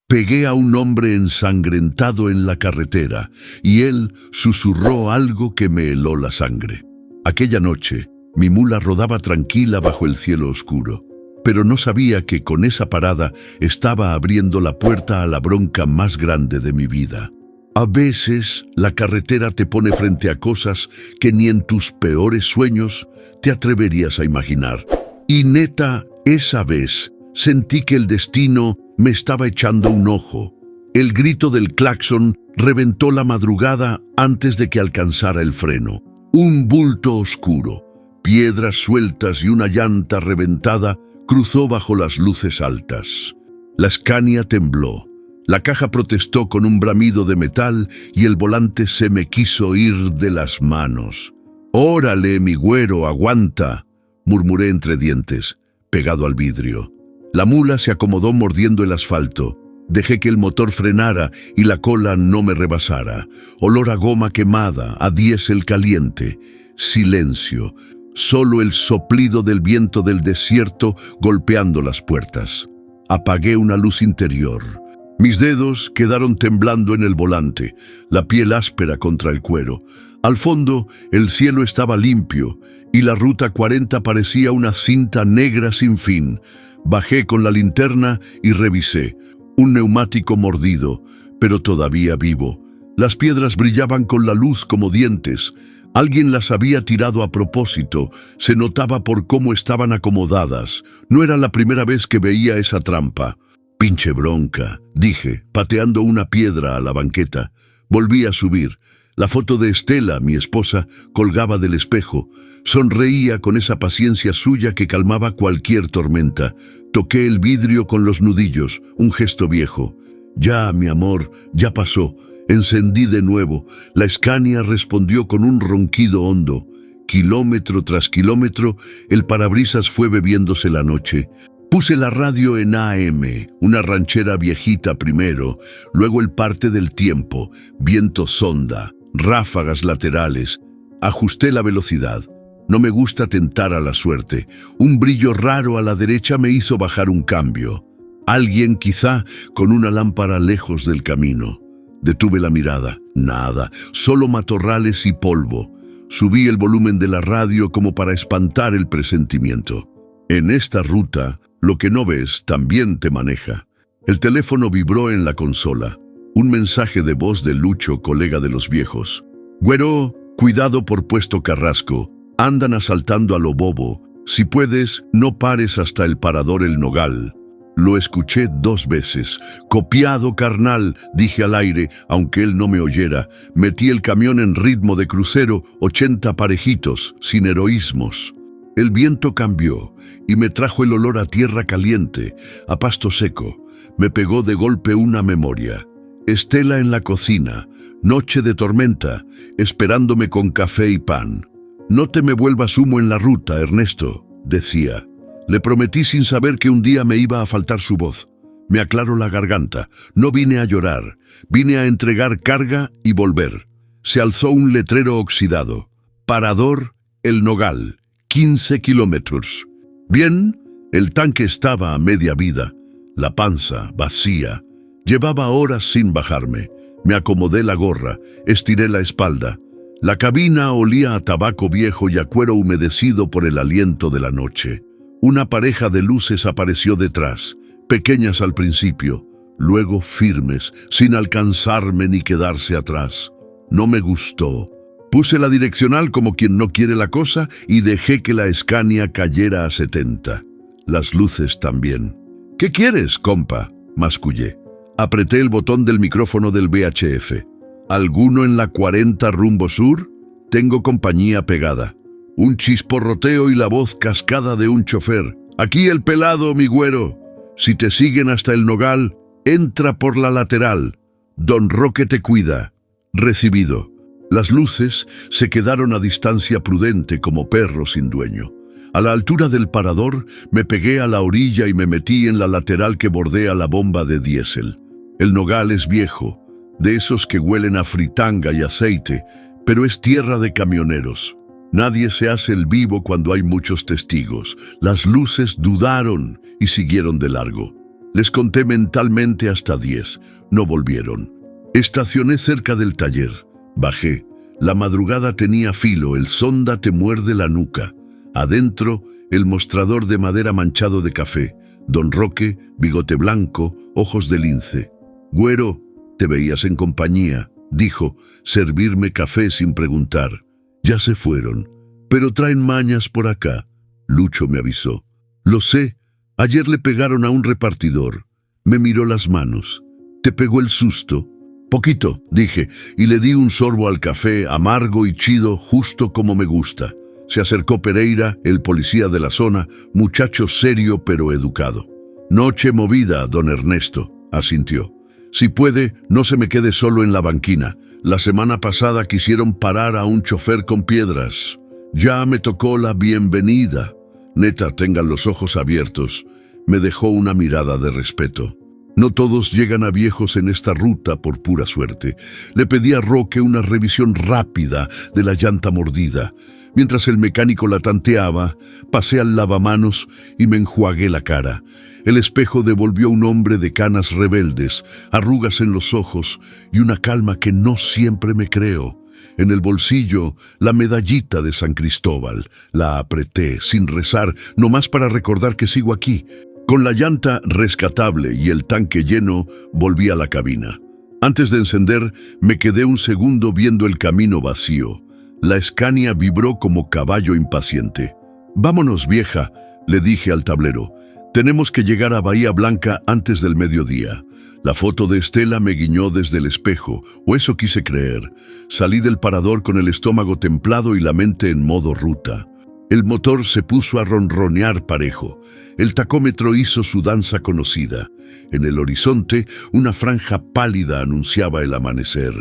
Pegué a un hombre ensangrentado en la carretera y él susurró algo que me heló la sangre. Aquella noche, mi mula rodaba tranquila bajo el cielo oscuro, pero no sabía que con esa parada estaba abriendo la puerta a la bronca más grande de mi vida. A veces, la carretera te pone frente a cosas que ni en tus peores sueños te atreverías a imaginar. Y neta, esa vez, sentí que el destino me estaba echando un ojo. El grito del claxon reventó la madrugada antes de que alcanzara el freno. Un bulto oscuro, piedras sueltas y una llanta reventada cruzó bajo las luces altas. La Scania tembló. La caja protestó con un bramido de metal y el volante se me quiso ir de las manos. «Órale, mi güero, aguanta», murmuré entre dientes, pegado al vidrio. La mula se acomodó mordiendo el asfalto. Dejé que el motor frenara y la cola no me rebasara. Olor a goma quemada, a diésel caliente. Silencio. Solo el soplido del viento del desierto golpeando las puertas. Apagué una luz interior. Mis dedos quedaron temblando en el volante, la piel áspera contra el cuero. Al fondo, el cielo estaba limpio y la ruta 40 parecía una cinta negra sin fin. Bajé con la linterna y revisé. Un neumático mordido, pero todavía vivo. Las piedras brillaban con la luz como dientes. Alguien las había tirado a propósito. Se notaba por cómo estaban acomodadas. No era la primera vez que veía esa trampa. «Pinche bronca», dije, pateando una piedra a la banqueta. Volví a subir. La foto de Estela, mi esposa, colgaba del espejo. Sonreía con esa paciencia suya que calmaba cualquier tormenta. Toqué el vidrio con los nudillos, un gesto viejo. «Ya, mi amor, ya pasó». Encendí de nuevo. La Scania respondió con un ronquido hondo. Kilómetro tras kilómetro, el parabrisas fue bebiéndose la noche. Puse la radio en AM, una ranchera viejita primero, luego el parte del tiempo, viento sonda, ráfagas laterales. Ajusté la velocidad. No me gusta tentar a la suerte. Un brillo raro a la derecha me hizo bajar un cambio. Alguien quizá con una lámpara lejos del camino. Detuve la mirada. Nada, solo matorrales y polvo. Subí el volumen de la radio como para espantar el presentimiento. En esta ruta, lo que no ves también te maneja. El teléfono vibró en la consola. Un mensaje de voz de Lucho, colega de los viejos. «Güero, cuidado por Puesto Carrasco. Andan asaltando a lo bobo. Si puedes, no pares hasta el parador El Nogal». Lo escuché 2 veces. «Copiado, carnal», dije al aire, aunque él no me oyera. Metí el camión en ritmo de crucero, 80 parejitos, sin heroísmos. El viento cambió y me trajo el olor a tierra caliente, a pasto seco. Me pegó de golpe una memoria. Estela en la cocina, noche de tormenta, esperándome con café y pan. «No te me vuelvas humo en la ruta, Ernesto», decía. Le prometí sin saber que un día me iba a faltar su voz. Me aclaró la garganta. No vine a llorar. Vine a entregar carga y volver. Se alzó un letrero oxidado. «Parador El Nogal. 15 kilómetros». Bien, el tanque estaba a media vida. La panza vacía. Llevaba horas sin bajarme. Me acomodé la gorra. Estiré la espalda. La cabina olía a tabaco viejo y a cuero humedecido por el aliento de la noche. Una pareja de luces apareció detrás, pequeñas al principio, luego firmes, sin alcanzarme ni quedarse atrás. No me gustó. Puse la direccional como quien no quiere la cosa y dejé que la Scania cayera a 70. Las luces también. «¿Qué quieres, compa?», mascullé. Apreté el botón del micrófono del VHF. «¿Alguno en la 40 rumbo sur? Tengo compañía pegada». Un chisporroteo y la voz cascada de un chofer. «Aquí el pelado, mi güero. Si te siguen hasta el Nogal, entra por la lateral. Don Roque te cuida». Recibido. Las luces se quedaron a distancia prudente como perro sin dueño. A la altura del parador me pegué a la orilla y me metí en la lateral que bordea la bomba de diésel. El Nogal es viejo, de esos que huelen a fritanga y aceite, pero es tierra de camioneros. Nadie se hace el vivo cuando hay muchos testigos. Las luces dudaron y siguieron de largo. Les conté mentalmente hasta 10. No volvieron. Estacioné cerca del taller. Bajé. La madrugada tenía filo, el sonda te muerde la nuca. Adentro, el mostrador de madera manchado de café. Don Roque, bigote blanco, ojos de lince. «Güero, te veías en compañía», dijo, servirme café sin preguntar. «Ya se fueron, pero traen mañas por acá», Lucho me avisó. «Lo sé, ayer le pegaron a un repartidor». Me miró las manos. «¿Te pegó el susto?» «Poquito», dije, y le di un sorbo al café, amargo y chido, justo como me gusta. Se acercó Pereira, el policía de la zona, muchacho serio pero educado. «Noche movida, don Ernesto», asintió. «Si puede, no se me quede solo en la banquina. La semana pasada quisieron parar a un chofer con piedras. Ya me tocó la bienvenida». Neta, tengan los ojos abiertos. Me dejó una mirada de respeto. No todos llegan a viejos en esta ruta por pura suerte. Le pedí a Roque una revisión rápida de la llanta mordida. Mientras el mecánico la tanteaba, pasé al lavamanos y me enjuagué la cara. El espejo devolvió un hombre de canas rebeldes, arrugas en los ojos y una calma que no siempre me creo. En el bolsillo, la medallita de San Cristóbal. La apreté, sin rezar, nomás para recordar que sigo aquí. Con la llanta rescatable y el tanque lleno, volví a la cabina. Antes de encender, me quedé un segundo viendo el camino vacío. La Scania vibró como caballo impaciente. «Vámonos, vieja», le dije al tablero. «Tenemos que llegar a Bahía Blanca antes del mediodía». La foto de Estela me guiñó desde el espejo, o eso quise creer. Salí del parador con el estómago templado y la mente en modo ruta. El motor se puso a ronronear parejo. El tacómetro hizo su danza conocida. En el horizonte, una franja pálida anunciaba el amanecer.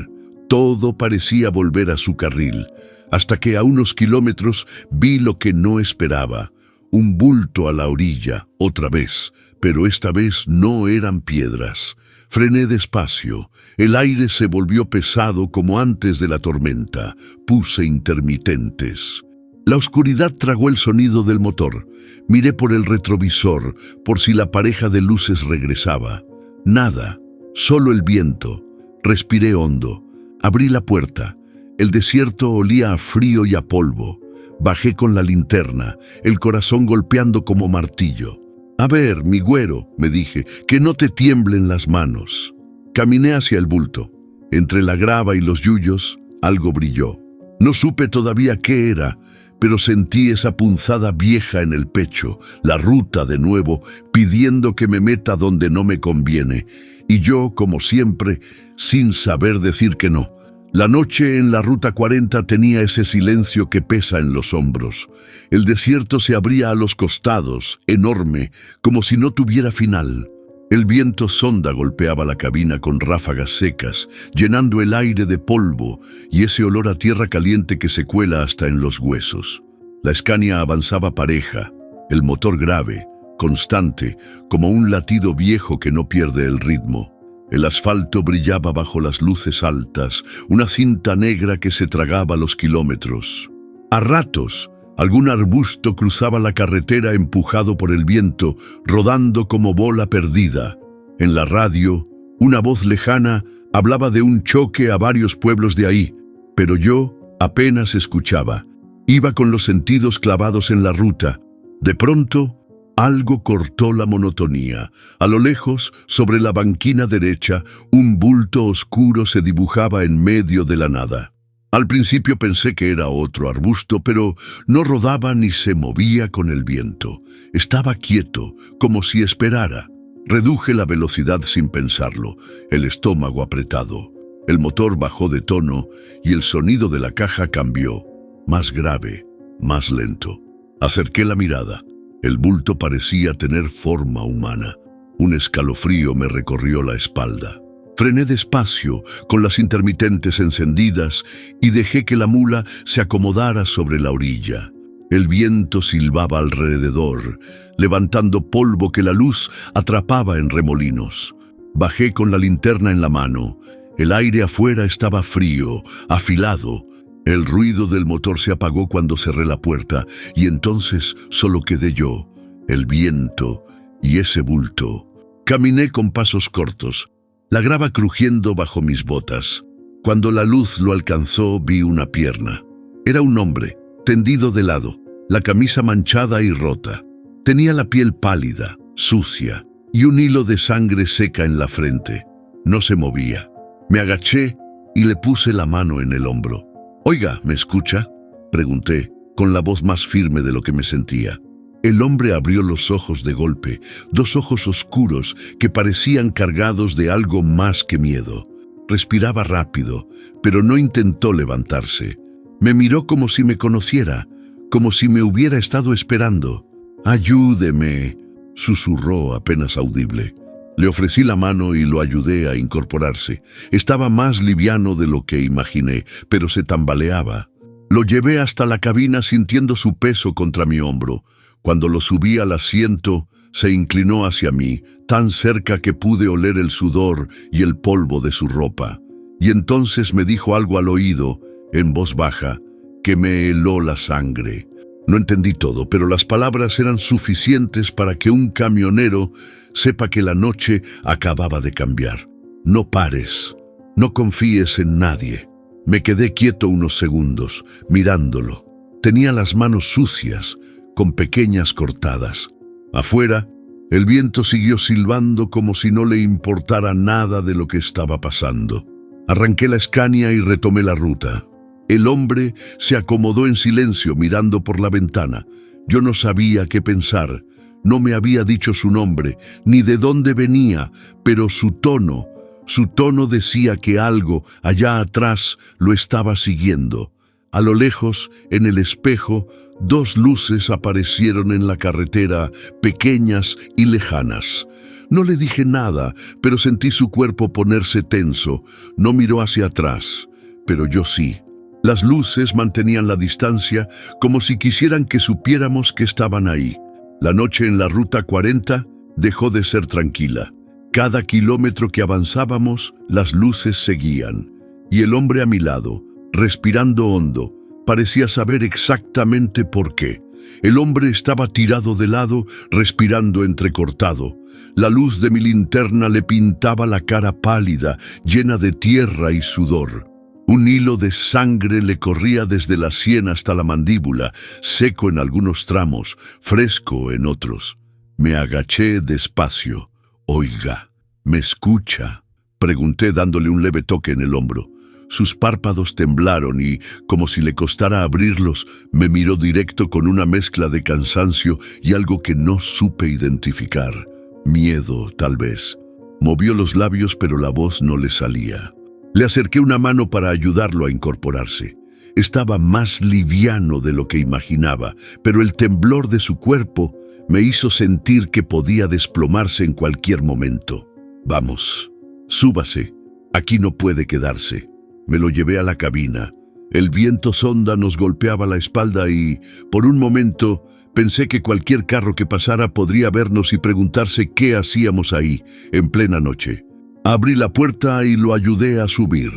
Todo parecía volver a su carril, hasta que a unos kilómetros vi lo que no esperaba. Un bulto a la orilla, otra vez, pero esta vez no eran piedras. Frené despacio. El aire se volvió pesado como antes de la tormenta. Puse intermitentes. La oscuridad tragó el sonido del motor. Miré por el retrovisor, por si la pareja de luces regresaba. Nada, solo el viento. Respiré hondo. Abrí la puerta. El desierto olía a frío y a polvo. Bajé con la linterna, el corazón golpeando como martillo. «A ver, mi güero», me dije, «que no te tiemblen las manos». Caminé hacia el bulto. Entre la grava y los yuyos, algo brilló. No supe todavía qué era, pero sentí esa punzada vieja en el pecho, la ruta de nuevo, pidiendo que me meta donde no me conviene. Y yo, como siempre, sin saber decir que no. La noche en la Ruta 40 tenía ese silencio que pesa en los hombros. El desierto se abría a los costados, enorme, como si no tuviera final. El viento sonda golpeaba la cabina con ráfagas secas, llenando el aire de polvo y ese olor a tierra caliente que se cuela hasta en los huesos. La Scania avanzaba pareja, el motor grave, constante, como un latido viejo que no pierde el ritmo. El asfalto brillaba bajo las luces altas, una cinta negra que se tragaba los kilómetros. A ratos, algún arbusto cruzaba la carretera empujado por el viento, rodando como bola perdida. En la radio, una voz lejana hablaba de un choque a varios pueblos de ahí, pero yo apenas escuchaba. Iba con los sentidos clavados en la ruta. De pronto, algo cortó la monotonía. A lo lejos, sobre la banquina derecha, un bulto oscuro se dibujaba en medio de la nada. Al principio pensé que era otro arbusto, pero no rodaba ni se movía con el viento. Estaba quieto, como si esperara. Reduje la velocidad sin pensarlo, el estómago apretado. El motor bajó de tono y el sonido de la caja cambió. Más grave, más lento. Acerqué la mirada. El bulto parecía tener forma humana. Un escalofrío me recorrió la espalda. Frené despacio, con las intermitentes encendidas, y dejé que la mula se acomodara sobre la orilla. El viento silbaba alrededor, levantando polvo que la luz atrapaba en remolinos. Bajé con la linterna en la mano. El aire afuera estaba frío, afilado. El ruido del motor se apagó cuando cerré la puerta, y entonces solo quedé yo, el viento y ese bulto. Caminé con pasos cortos, la grava crujiendo bajo mis botas. Cuando la luz lo alcanzó, vi una pierna. Era un hombre, tendido de lado, la camisa manchada y rota. Tenía la piel pálida, sucia, y un hilo de sangre seca en la frente. No se movía. Me agaché y le puse la mano en el hombro. «Oiga, ¿me escucha?», pregunté, con la voz más firme de lo que me sentía. El hombre abrió los ojos de golpe, dos ojos oscuros que parecían cargados de algo más que miedo. Respiraba rápido, pero no intentó levantarse. Me miró como si me conociera, como si me hubiera estado esperando. «Ayúdeme», susurró apenas audible. Le ofrecí la mano y lo ayudé a incorporarse. Estaba más liviano de lo que imaginé, pero se tambaleaba. Lo llevé hasta la cabina sintiendo su peso contra mi hombro. Cuando lo subí al asiento, se inclinó hacia mí, tan cerca que pude oler el sudor y el polvo de su ropa. Y entonces me dijo algo al oído, en voz baja, que me heló la sangre. No entendí todo, pero las palabras eran suficientes para que un camionero sepa que la noche acababa de cambiar. «No pares, no confíes en nadie». Me quedé quieto unos segundos, mirándolo. Tenía las manos sucias, con pequeñas cortadas. Afuera, el viento siguió silbando como si no le importara nada de lo que estaba pasando. Arranqué la Scania y retomé la ruta. El hombre se acomodó en silencio mirando por la ventana. Yo no sabía qué pensar. No me había dicho su nombre, ni de dónde venía, pero su tono decía que algo allá atrás lo estaba siguiendo. A lo lejos, en el espejo, dos luces aparecieron en la carretera, pequeñas y lejanas. No le dije nada, pero sentí su cuerpo ponerse tenso. No miró hacia atrás, pero yo sí. Las luces mantenían la distancia, como si quisieran que supiéramos que estaban ahí. La noche en la Ruta 40 dejó de ser tranquila. Cada kilómetro que avanzábamos, las luces seguían. Y el hombre a mi lado, respirando hondo, parecía saber exactamente por qué. El hombre estaba tirado de lado, respirando entrecortado. La luz de mi linterna le pintaba la cara pálida, llena de tierra y sudor. Un hilo de sangre le corría desde la sien hasta la mandíbula, seco en algunos tramos, fresco en otros. Me agaché despacio. «Oiga, ¿me escucha?», pregunté dándole un leve toque en el hombro. Sus párpados temblaron y, como si le costara abrirlos, me miró directo con una mezcla de cansancio y algo que no supe identificar. Miedo, tal vez. Movió los labios, pero la voz no le salía. Le acerqué una mano para ayudarlo a incorporarse. Estaba más liviano de lo que imaginaba, pero el temblor de su cuerpo me hizo sentir que podía desplomarse en cualquier momento. «Vamos, súbase. Aquí no puede quedarse». Me lo llevé a la cabina. El viento sonda nos golpeaba la espalda y, por un momento, pensé que cualquier carro que pasara podría vernos y preguntarse qué hacíamos ahí, en plena noche. Abrí la puerta y lo ayudé a subir.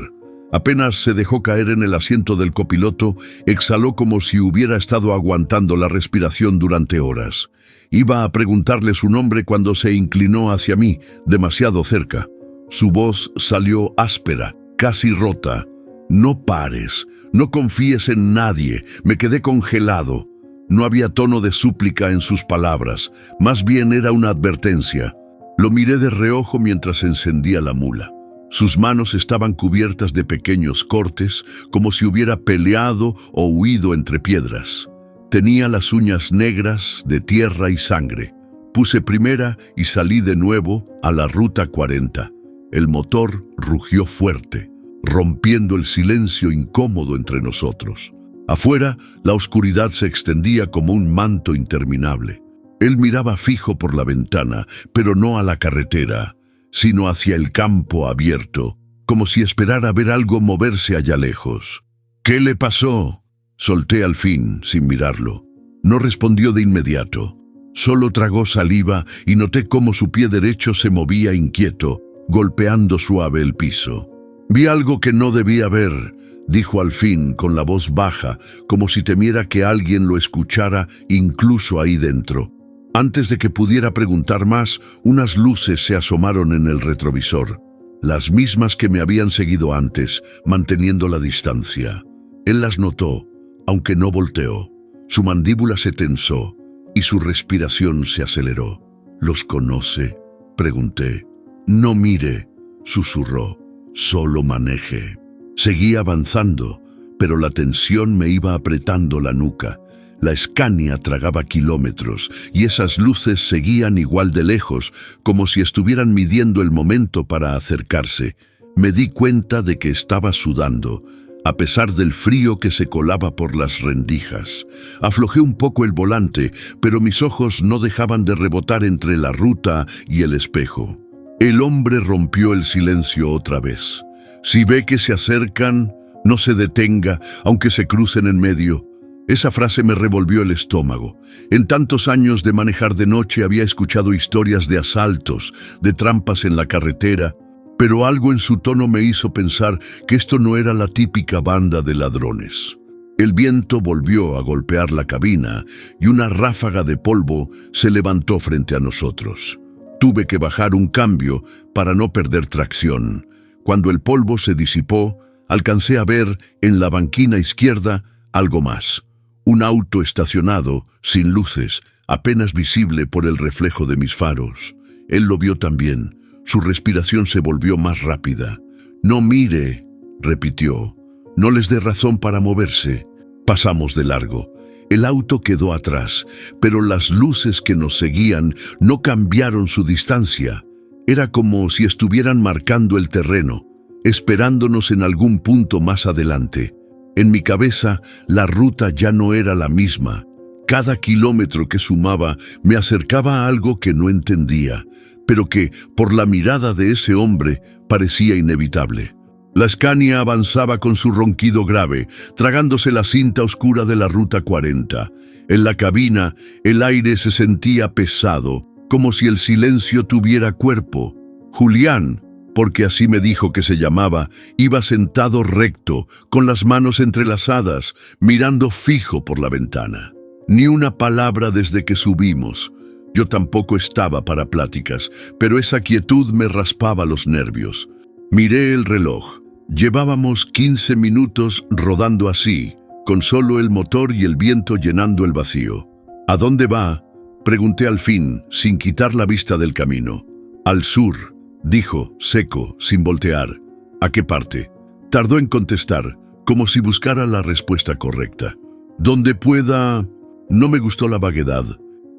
Apenas se dejó caer en el asiento del copiloto, exhaló como si hubiera estado aguantando la respiración durante horas. Iba a preguntarle su nombre cuando se inclinó hacia mí, demasiado cerca. Su voz salió áspera, casi rota. «No pares, no confíes en nadie». Me quedé congelado. No había tono de súplica en sus palabras, más bien era una advertencia. Lo miré de reojo mientras encendía la mula. Sus manos estaban cubiertas de pequeños cortes, como si hubiera peleado o huido entre piedras. Tenía las uñas negras de tierra y sangre. Puse primera y salí de nuevo a la Ruta 40. El motor rugió fuerte, rompiendo el silencio incómodo entre nosotros. Afuera, la oscuridad se extendía como un manto interminable. Él miraba fijo por la ventana, pero no a la carretera, sino hacia el campo abierto, como si esperara ver algo moverse allá lejos. «¿Qué le pasó?», solté al fin, sin mirarlo. No respondió de inmediato. Solo tragó saliva y noté cómo su pie derecho se movía inquieto, golpeando suave el piso. «Vi algo que no debía ver», dijo al fin con la voz baja, como si temiera que alguien lo escuchara incluso ahí dentro. Antes de que pudiera preguntar más, unas luces se asomaron en el retrovisor, las mismas que me habían seguido antes, manteniendo la distancia. Él las notó, aunque no volteó. Su mandíbula se tensó y su respiración se aceleró. ¿Los conoce?, pregunté. No mire, susurró. Solo maneje. Seguí avanzando, pero la tensión me iba apretando la nuca. La Scania tragaba kilómetros y esas luces seguían igual de lejos, como si estuvieran midiendo el momento para acercarse. Me di cuenta de que estaba sudando, a pesar del frío que se colaba por las rendijas. Aflojé un poco el volante, pero mis ojos no dejaban de rebotar entre la ruta y el espejo. El hombre rompió el silencio otra vez. Si ve que se acercan, no se detenga, aunque se crucen en medio. Esa frase me revolvió el estómago. En tantos años de manejar de noche había escuchado historias de asaltos, de trampas en la carretera, pero algo en su tono me hizo pensar que esto no era la típica banda de ladrones. El viento volvió a golpear la cabina y una ráfaga de polvo se levantó frente a nosotros. Tuve que bajar un cambio para no perder tracción. Cuando el polvo se disipó, alcancé a ver en la banquina izquierda algo más. Un auto estacionado, sin luces, apenas visible por el reflejo de mis faros. Él lo vio también. Su respiración se volvió más rápida. «No mire», repitió. «No les dé razón para moverse». Pasamos de largo. El auto quedó atrás, pero las luces que nos seguían no cambiaron su distancia. Era como si estuvieran marcando el terreno, esperándonos en algún punto más adelante. En mi cabeza, la ruta ya no era la misma. Cada kilómetro que sumaba me acercaba a algo que no entendía, pero que, por la mirada de ese hombre, parecía inevitable. La Scania avanzaba con su ronquido grave, tragándose la cinta oscura de la Ruta 40. En la cabina, el aire se sentía pesado, como si el silencio tuviera cuerpo. Julián, porque así me dijo que se llamaba, iba sentado recto, con las manos entrelazadas, mirando fijo por la ventana. Ni una palabra desde que subimos. Yo tampoco estaba para pláticas, pero esa quietud me raspaba los nervios. Miré el reloj. Llevábamos 15 minutos rodando así, con solo el motor y el viento llenando el vacío. ¿A dónde va?, pregunté al fin, sin quitar la vista del camino. Al sur, dijo, seco, sin voltear. ¿A qué parte? Tardó en contestar, como si buscara la respuesta correcta. Donde pueda... No me gustó la vaguedad.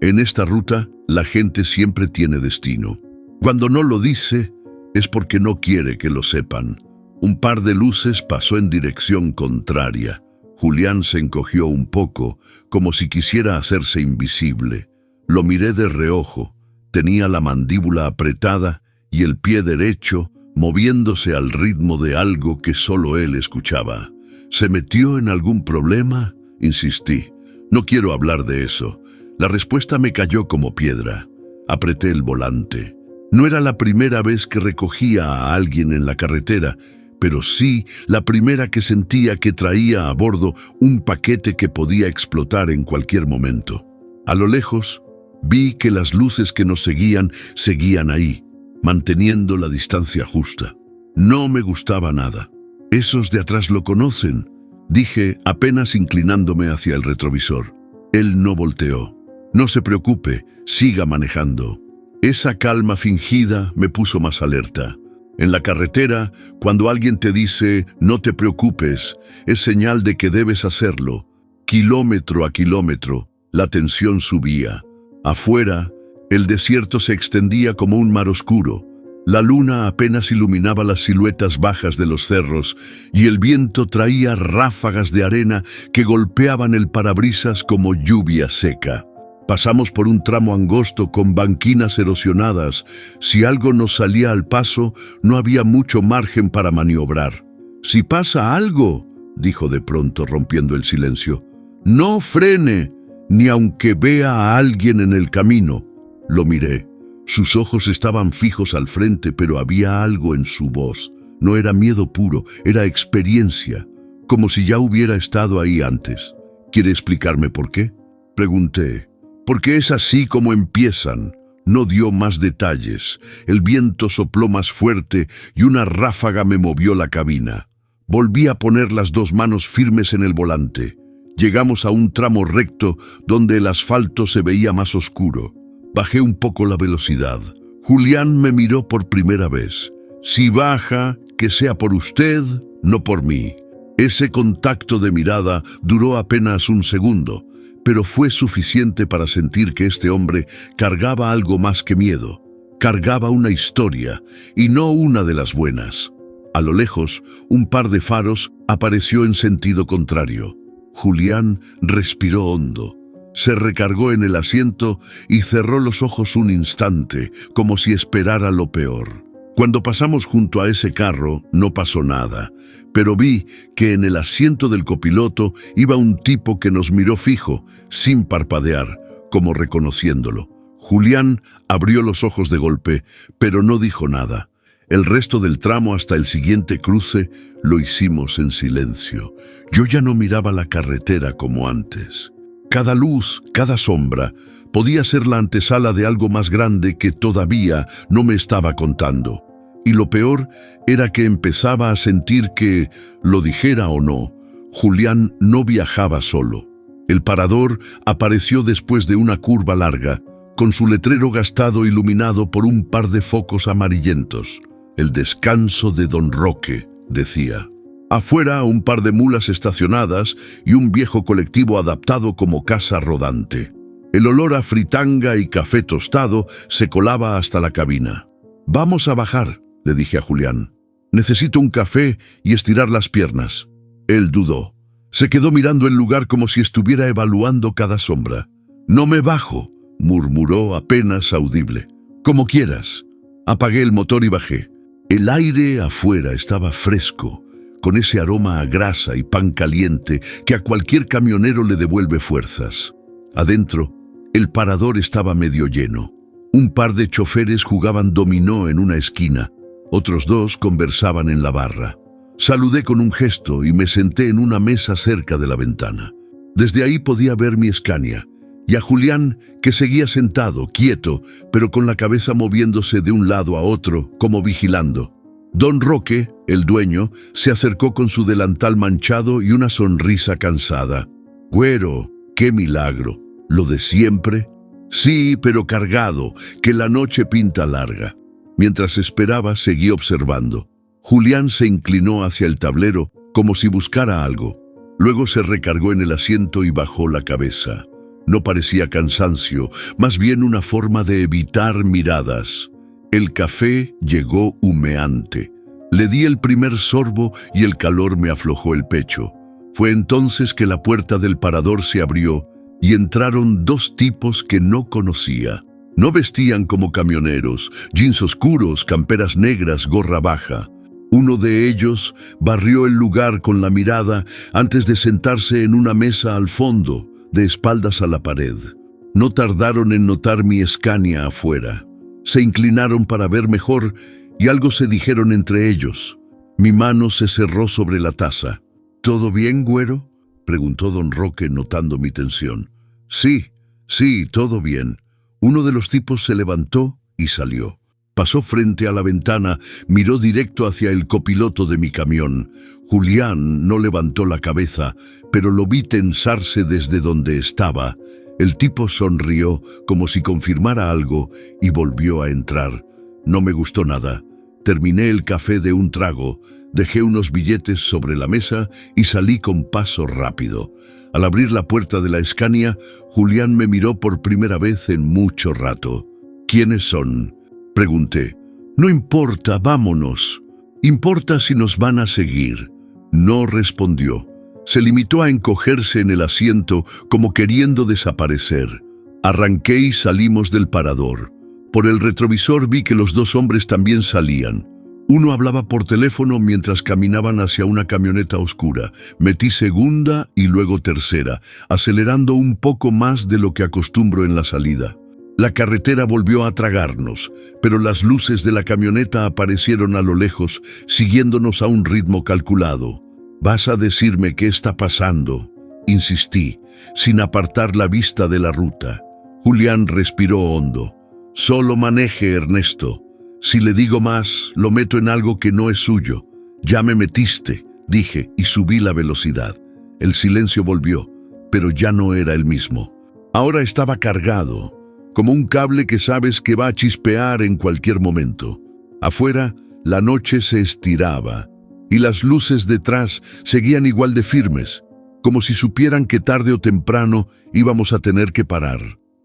En esta ruta, la gente siempre tiene destino. Cuando no lo dice, es porque no quiere que lo sepan. Un par de luces pasó en dirección contraria. Julián se encogió un poco, como si quisiera hacerse invisible. Lo miré de reojo. Tenía la mandíbula apretada y el pie derecho moviéndose al ritmo de algo que solo él escuchaba. ¿Se metió en algún problema?, insistí. No quiero hablar de eso. La respuesta me cayó como piedra. Apreté el volante. No era la primera vez que recogía a alguien en la carretera, pero sí la primera que sentía que traía a bordo un paquete que podía explotar en cualquier momento. A lo lejos, vi que las luces que nos seguían ahí, manteniendo la distancia justa. No me gustaba nada. «Esos de atrás lo conocen», dije, apenas inclinándome hacia el retrovisor. Él no volteó. «No se preocupe, siga manejando». Esa calma fingida me puso más alerta. En la carretera, cuando alguien te dice «no te preocupes», es señal de que debes hacerlo. Kilómetro a kilómetro, la tensión subía. Afuera, el desierto se extendía como un mar oscuro. La luna apenas iluminaba las siluetas bajas de los cerros y el viento traía ráfagas de arena que golpeaban el parabrisas como lluvia seca. Pasamos por un tramo angosto con banquinas erosionadas. Si algo nos salía al paso, no había mucho margen para maniobrar. «Si pasa algo», dijo de pronto, rompiendo el silencio, «no frene, ni aunque vea a alguien en el camino». Lo miré. Sus ojos estaban fijos al frente, pero había algo en su voz. No era miedo puro, era experiencia, como si ya hubiera estado ahí antes. «¿Quiere explicarme por qué?», pregunté. porque es así como empiezan. No dio más detalles. El viento sopló más fuerte y una ráfaga me movió la cabina. Volví a poner las dos manos firmes en el volante. Llegamos a un tramo recto donde el asfalto se veía más oscuro. Bajé un poco la velocidad. Julián me miró por primera vez. Si baja, que sea por usted, no por mí. Ese contacto de mirada duró apenas un segundo, pero fue suficiente para sentir que este hombre cargaba algo más que miedo. Cargaba una historia, y no una de las buenas. A lo lejos, un par de faros apareció en sentido contrario. Julián respiró hondo. Se recargó en el asiento y cerró los ojos un instante, como si esperara lo peor. Cuando pasamos junto a ese carro, no pasó nada, pero vi que en el asiento del copiloto iba un tipo que nos miró fijo, sin parpadear, como reconociéndolo. Julián abrió los ojos de golpe, pero no dijo nada. El resto del tramo hasta el siguiente cruce lo hicimos en silencio. Yo ya no miraba la carretera como antes. Cada luz, cada sombra, podía ser la antesala de algo más grande que todavía no me estaba contando. Y lo peor era que empezaba a sentir que, lo dijera o no, Julián no viajaba solo. El parador apareció después de una curva larga, con su letrero gastado iluminado por un par de focos amarillentos. El descanso de Don Roque, decía. Afuera, un par de mulas estacionadas y un viejo colectivo adaptado como casa rodante. El olor a fritanga y café tostado se colaba hasta la cabina. «Vamos a bajar», le dije a Julián. «Necesito un café y estirar las piernas». Él dudó. Se quedó mirando el lugar como si estuviera evaluando cada sombra. «No me bajo», murmuró apenas audible. «Como quieras». Apagué el motor y bajé. El aire afuera estaba fresco, con ese aroma a grasa y pan caliente que a cualquier camionero le devuelve fuerzas. Adentro, el parador estaba medio lleno. Un par de choferes jugaban dominó en una esquina. Otros dos conversaban en la barra. Saludé con un gesto y me senté en una mesa cerca de la ventana. Desde ahí podía ver mi Scania y a Julián, que seguía sentado, quieto, pero con la cabeza moviéndose de un lado a otro, como vigilando. Don Roque, el dueño, se acercó con su delantal manchado y una sonrisa cansada. «Güero, qué milagro. ¿Lo de siempre?» «Sí, pero cargado, que la noche pinta larga». Mientras esperaba, seguí observando. Julián se inclinó hacia el tablero, como si buscara algo. Luego se recargó en el asiento y bajó la cabeza. No parecía cansancio, más bien una forma de evitar miradas. El café llegó humeante. Le di el primer sorbo y el calor me aflojó el pecho. Fue entonces que la puerta del parador se abrió y entraron dos tipos que no conocía. No vestían como camioneros, jeans oscuros, camperas negras, gorra baja. Uno de ellos barrió el lugar con la mirada antes de sentarse en una mesa al fondo, de espaldas a la pared. No tardaron en notar mi Scania afuera. Se inclinaron para ver mejor y algo se dijeron entre ellos. Mi mano se cerró sobre la taza. «¿Todo bien, güero?», preguntó don Roque notando mi tensión. Sí, todo bien». Uno de los tipos se levantó y salió. Pasó frente a la ventana, miró directo hacia el copiloto de mi camión. Julián no levantó la cabeza, pero lo vi tensarse desde donde estaba. El tipo sonrió como si confirmara algo y volvió a entrar. No me gustó nada. Terminé el café de un trago, dejé unos billetes sobre la mesa y salí con paso rápido. Al abrir la puerta de la Scania, Julián me miró por primera vez en mucho rato. «¿Quiénes son?», pregunté. «No importa, vámonos. Importa si nos van a seguir». No respondió. Se limitó a encogerse en el asiento como queriendo desaparecer. Arranqué y salimos del parador. Por el retrovisor vi que los dos hombres también salían. Uno hablaba por teléfono mientras caminaban hacia una camioneta oscura. Metí segunda y luego tercera, acelerando un poco más de lo que acostumbro en la salida. La carretera volvió a tragarnos, pero las luces de la camioneta aparecieron a lo lejos, siguiéndonos a un ritmo calculado. «¿Vas a decirme qué está pasando?», insistí, sin apartar la vista de la ruta. Julián respiró hondo. Solo maneje, Ernesto. Si le digo más, lo meto en algo que no es suyo. Ya me metiste, dije, y subí la velocidad. El silencio volvió, pero ya no era el mismo. Ahora estaba cargado, como un cable que sabes que va a chispear en cualquier momento. Afuera, la noche se estiraba, y las luces detrás seguían igual de firmes, como si supieran que tarde o temprano íbamos a tener que parar.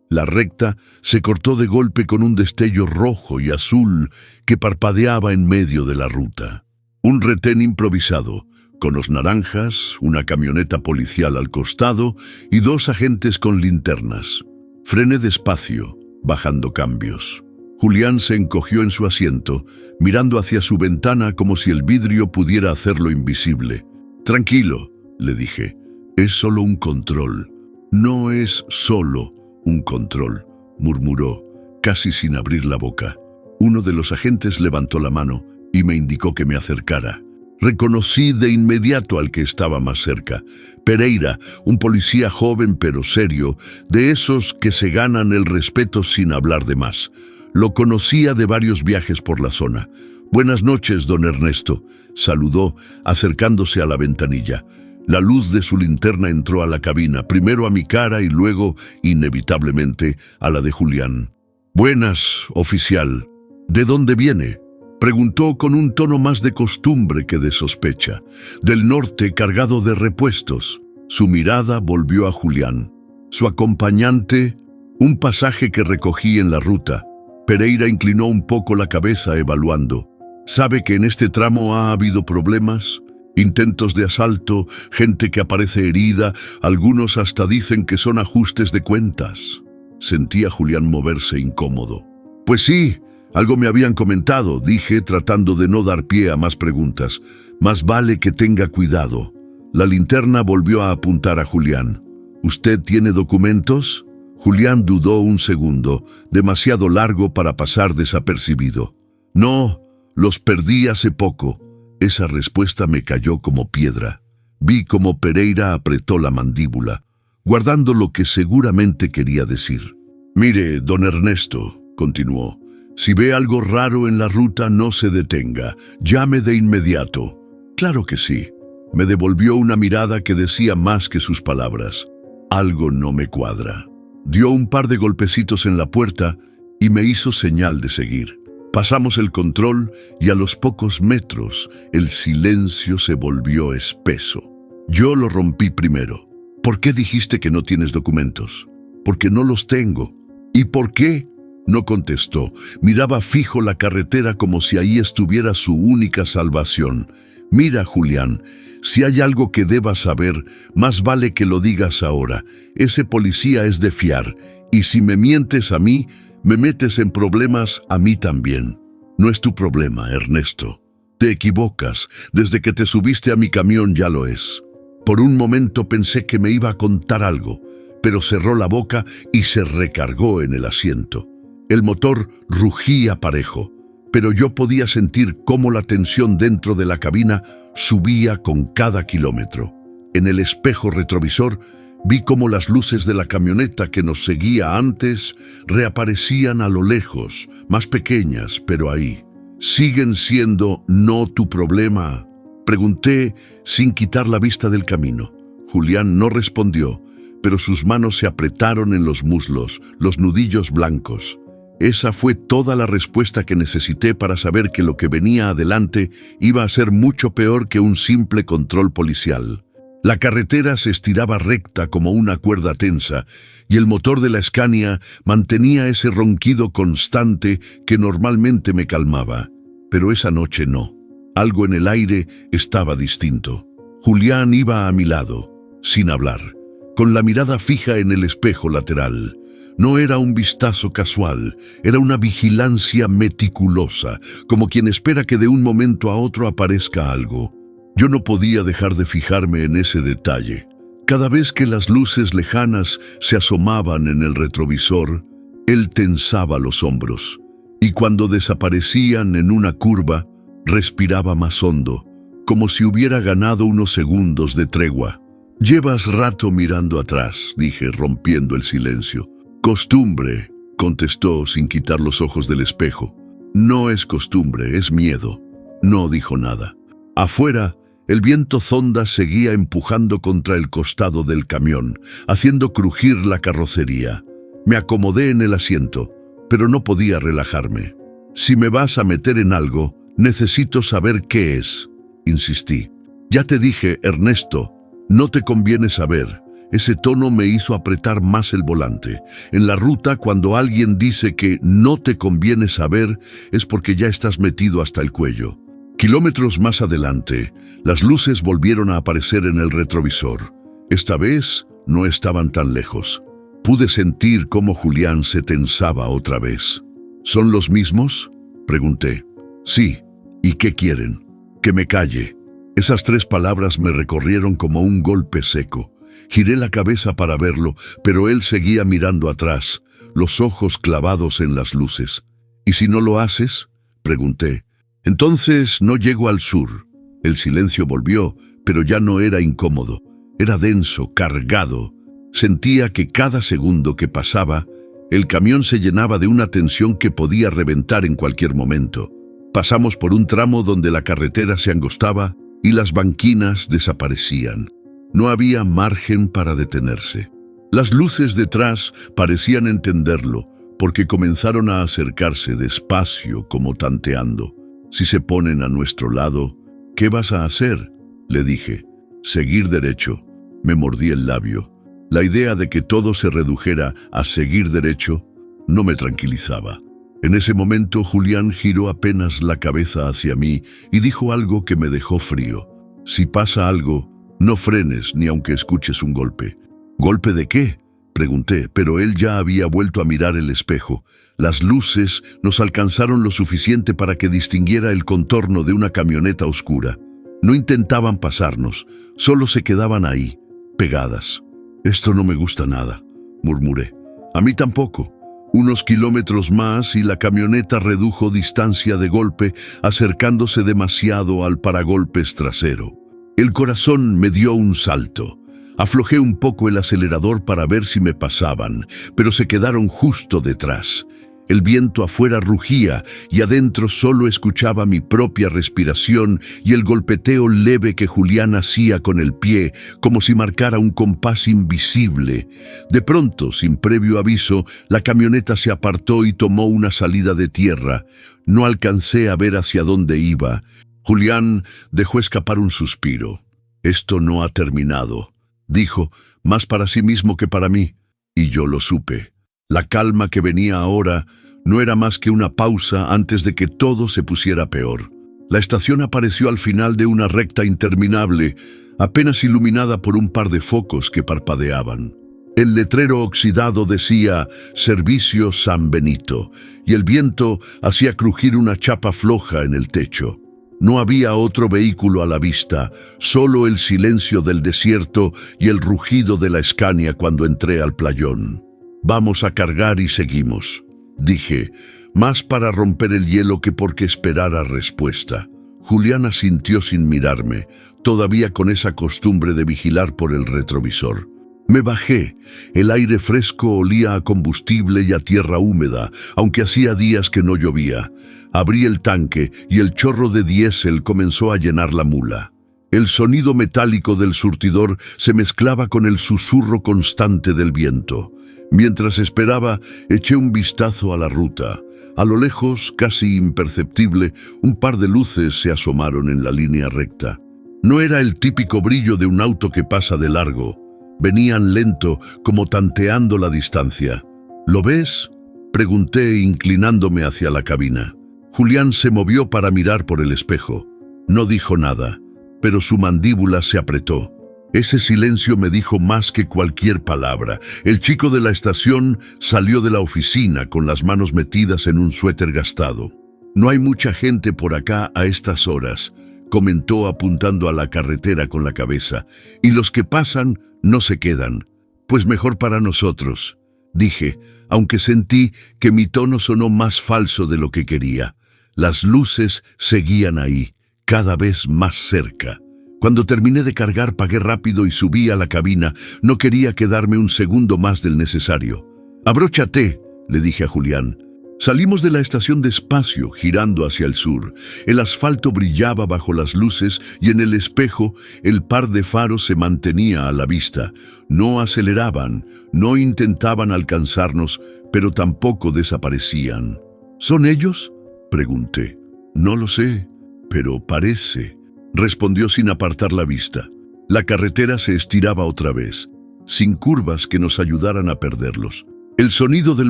La recta se cortó de golpe con un destello rojo y azul que parpadeaba en medio de la ruta. Un retén improvisado, con los naranjas, una camioneta policial al costado y 2 agentes con linternas. Frené despacio, bajando cambios. Julián se encogió en su asiento, mirando hacia su ventana como si el vidrio pudiera hacerlo invisible. «Tranquilo», le dije, «es solo un control». «No es solo un control», murmuró, casi sin abrir la boca. Uno de los agentes levantó la mano y me indicó que me acercara. Reconocí de inmediato al que estaba más cerca. Pereira, un policía joven pero serio, de esos que se ganan el respeto sin hablar de más. Lo conocía de varios viajes por la zona. «Buenas noches, don Ernesto», saludó, acercándose a la ventanilla. La luz de su linterna entró a la cabina, primero a mi cara y luego, inevitablemente, a la de Julián. «Buenas, oficial. ¿De dónde viene?», preguntó con un tono más de costumbre que de sospecha. «Del norte, cargado de repuestos». Su mirada volvió a Julián. «¿Su acompañante?». «Un pasaje que recogí en la ruta». Pereira inclinó un poco la cabeza evaluando. «¿Sabe que en este tramo ha habido problemas? Intentos de asalto, gente que aparece herida, algunos hasta dicen que son ajustes de cuentas». Sentía a Julián moverse incómodo. «Pues sí, algo me habían comentado», dije, tratando de no dar pie a más preguntas. «Más vale que tenga cuidado». La linterna volvió a apuntar a Julián. «¿Usted tiene documentos?». Julián dudó un segundo, demasiado largo para pasar desapercibido. «No, los perdí hace poco». Esa respuesta me cayó como piedra. Vi cómo Pereira apretó la mandíbula, guardando lo que seguramente quería decir. «Mire, don Ernesto», continuó, «si ve algo raro en la ruta, no se detenga. Llame de inmediato». «Claro que sí». Me devolvió una mirada que decía más que sus palabras. Algo no me cuadra. Dio un par de golpecitos en la puerta y me hizo señal de seguir. Pasamos el control y a los pocos metros el silencio se volvió espeso. Yo lo rompí primero. «¿Por qué dijiste que no tienes documentos?». «Porque no los tengo». «¿Y por qué?». No contestó. Miraba fijo la carretera como si ahí estuviera su única salvación. «Mira, Julián, si hay algo que debas saber, más vale que lo digas ahora. Ese policía es de fiar, y si me mientes a mí, me metes en problemas a mí también». «No es tu problema, Ernesto. Te equivocas. Desde que te subiste a mi camión ya lo es». Por un momento pensé que me iba a contar algo, pero cerró la boca y se recargó en el asiento. El motor rugía parejo, pero yo podía sentir cómo la tensión dentro de la cabina subía con cada kilómetro. En el espejo retrovisor vi cómo las luces de la camioneta que nos seguía antes reaparecían a lo lejos, más pequeñas, pero ahí. «¿Siguen siendo no tu problema?», pregunté sin quitar la vista del camino. Julián no respondió, pero sus manos se apretaron en los muslos, los nudillos blancos. Esa fue toda la respuesta que necesité para saber que lo que venía adelante iba a ser mucho peor que un simple control policial. La carretera se estiraba recta como una cuerda tensa y el motor de la Scania mantenía ese ronquido constante que normalmente me calmaba. Pero esa noche no. Algo en el aire estaba distinto. Julián iba a mi lado, sin hablar, con la mirada fija en el espejo lateral. No era un vistazo casual, era una vigilancia meticulosa, como quien espera que de un momento a otro aparezca algo. Yo no podía dejar de fijarme en ese detalle. Cada vez que las luces lejanas se asomaban en el retrovisor, él tensaba los hombros, y cuando desaparecían en una curva, respiraba más hondo, como si hubiera ganado unos segundos de tregua. «Llevas rato mirando atrás», dije, rompiendo el silencio. Costumbre, contestó sin quitar los ojos del espejo. No es costumbre, es miedo. No dijo nada. Afuera, el viento zonda seguía empujando contra el costado del camión, haciendo crujir la carrocería. Me acomodé en el asiento, pero no podía relajarme. Si me vas a meter en algo, necesito saber qué es, insistí. Ya te dije, Ernesto, no te conviene saber. Ese tono me hizo apretar más el volante. En la ruta, cuando alguien dice que no te conviene saber, es porque ya estás metido hasta el cuello. Kilómetros más adelante, las luces volvieron a aparecer en el retrovisor. Esta vez no estaban tan lejos. Pude sentir cómo Julián se tensaba otra vez. ¿Son los mismos?, pregunté. Sí. ¿Y qué quieren? Que me calle. Esas 3 palabras me recorrieron como un golpe seco. Giré la cabeza para verlo, pero él seguía mirando atrás, los ojos clavados en las luces. ¿Y si no lo haces?, pregunté. Entonces no llego al sur. El silencio volvió, pero ya no era incómodo. Era denso, cargado. Sentía que cada segundo que pasaba, el camión se llenaba de una tensión que podía reventar en cualquier momento. Pasamos por un tramo donde la carretera se angostaba y las banquinas desaparecían. No había margen para detenerse. Las luces detrás parecían entenderlo, porque comenzaron a acercarse despacio como tanteando. Si se ponen a nuestro lado, ¿qué vas a hacer?, le dije. Seguir derecho. Me mordí el labio. La idea de que todo se redujera a seguir derecho no me tranquilizaba. En ese momento Julián giró apenas la cabeza hacia mí y dijo algo que me dejó frío. Si pasa algo, no frenes ni aunque escuches un golpe. ¿Golpe de qué?, pregunté, pero él ya había vuelto a mirar el espejo. Las luces nos alcanzaron lo suficiente para que distinguiera el contorno de una camioneta oscura. No intentaban pasarnos, solo se quedaban ahí, pegadas. Esto no me gusta nada, murmuré. A mí tampoco. Unos kilómetros más y la camioneta redujo distancia de golpe, acercándose demasiado al paragolpes trasero. El corazón me dio un salto. Aflojé un poco el acelerador para ver si me pasaban, pero se quedaron justo detrás. El viento afuera rugía y adentro solo escuchaba mi propia respiración y el golpeteo leve que Julián hacía con el pie, como si marcara un compás invisible. De pronto, sin previo aviso, la camioneta se apartó y tomó una salida de tierra. No alcancé a ver hacia dónde iba. Julián dejó escapar un suspiro. «Esto no ha terminado», dijo, más para sí mismo que para mí, y yo lo supe. La calma que venía ahora no era más que una pausa antes de que todo se pusiera peor. La estación apareció al final de una recta interminable, apenas iluminada por un par de focos que parpadeaban. El letrero oxidado decía «Servicio San Benito», y el viento hacía crujir una chapa floja en el techo. No había otro vehículo a la vista, solo el silencio del desierto y el rugido de la Scania cuando entré al playón. «Vamos a cargar y seguimos», dije, más para romper el hielo que porque esperara respuesta. Julián asintió sin mirarme, todavía con esa costumbre de vigilar por el retrovisor. Me bajé. El aire fresco olía a combustible y a tierra húmeda, aunque hacía días que no llovía. Abrí el tanque y el chorro de diésel comenzó a llenar la mula. El sonido metálico del surtidor se mezclaba con el susurro constante del viento. Mientras esperaba, eché un vistazo a la ruta. A lo lejos, casi imperceptible, un par de luces se asomaron en la línea recta. No era el típico brillo de un auto que pasa de largo. Venían lento, como tanteando la distancia. ¿Lo ves?, pregunté, inclinándome hacia la cabina. Julián se movió para mirar por el espejo. No dijo nada, pero su mandíbula se apretó. Ese silencio me dijo más que cualquier palabra. El chico de la estación salió de la oficina con las manos metidas en un suéter gastado. «No hay mucha gente por acá a estas horas», comentó apuntando a la carretera con la cabeza, «y los que pasan no se quedan. Pues mejor para nosotros», dije, aunque sentí que mi tono sonó más falso de lo que quería. Las luces seguían ahí, cada vez más cerca. Cuando terminé de cargar, pagué rápido y subí a la cabina. No quería quedarme un segundo más del necesario. «Abróchate», le dije a Julián. Salimos de la estación despacio, girando hacia el sur. El asfalto brillaba bajo las luces y en el espejo el par de faros se mantenía a la vista. No aceleraban, no intentaban alcanzarnos, pero tampoco desaparecían. «¿Son ellos?», pregunté. «No lo sé, pero parece», respondió sin apartar la vista. La carretera se estiraba otra vez, sin curvas que nos ayudaran a perderlos. El sonido del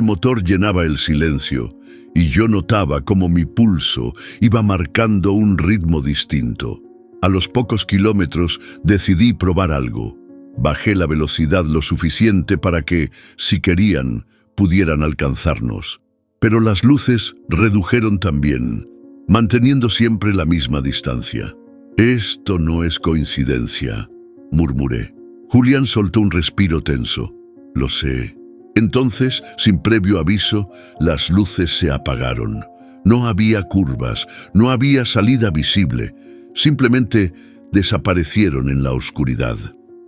motor llenaba el silencio, y yo notaba cómo mi pulso iba marcando un ritmo distinto. A los pocos kilómetros decidí probar algo. Bajé la velocidad lo suficiente para que, si querían, pudieran alcanzarnos. Pero las luces redujeron también, manteniendo siempre la misma distancia. «Esto no es coincidencia», murmuré. Julián soltó un respiro tenso. «Lo sé». Entonces, sin previo aviso, las luces se apagaron. No había curvas, no había salida visible. Simplemente desaparecieron en la oscuridad.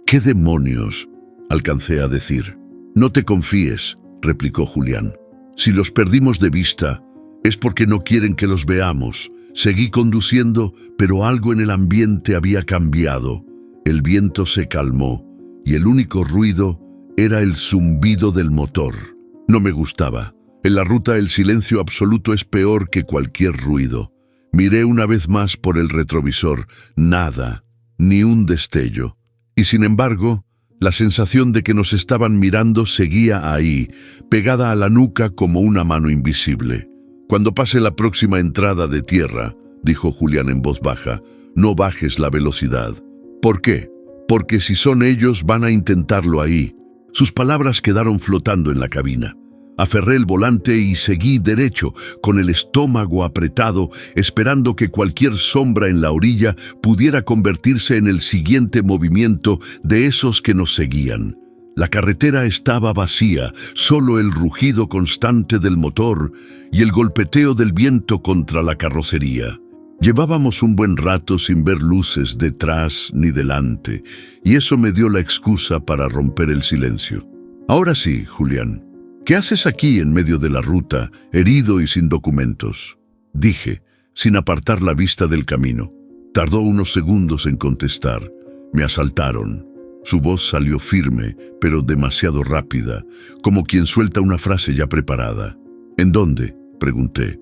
«¿Qué demonios?», alcancé a decir. «No te confíes», replicó Julián. «Si los perdimos de vista, es porque no quieren que los veamos». Seguí conduciendo, pero algo en el ambiente había cambiado. El viento se calmó, y el único ruido era el zumbido del motor. No me gustaba. En la ruta el silencio absoluto es peor que cualquier ruido. Miré una vez más por el retrovisor. Nada, ni un destello. Y sin embargo, la sensación de que nos estaban mirando seguía ahí, pegada a la nuca como una mano invisible. «Cuando pase la próxima entrada de tierra», dijo Julián en voz baja, «no bajes la velocidad». «¿Por qué?». «Porque si son ellos van a intentarlo ahí». Sus palabras quedaron flotando en la cabina. Aferré el volante y seguí derecho, con el estómago apretado, esperando que cualquier sombra en la orilla pudiera convertirse en el siguiente movimiento de esos que nos seguían. La carretera estaba vacía, solo el rugido constante del motor y el golpeteo del viento contra la carrocería. Llevábamos un buen rato sin ver luces detrás ni delante, y eso me dio la excusa para romper el silencio. «Ahora sí, Julián, ¿qué haces aquí en medio de la ruta, herido y sin documentos?», dije, sin apartar la vista del camino. Tardó unos segundos en contestar. «Me asaltaron». Su voz salió firme, pero demasiado rápida, como quien suelta una frase ya preparada. «¿En dónde?», pregunté.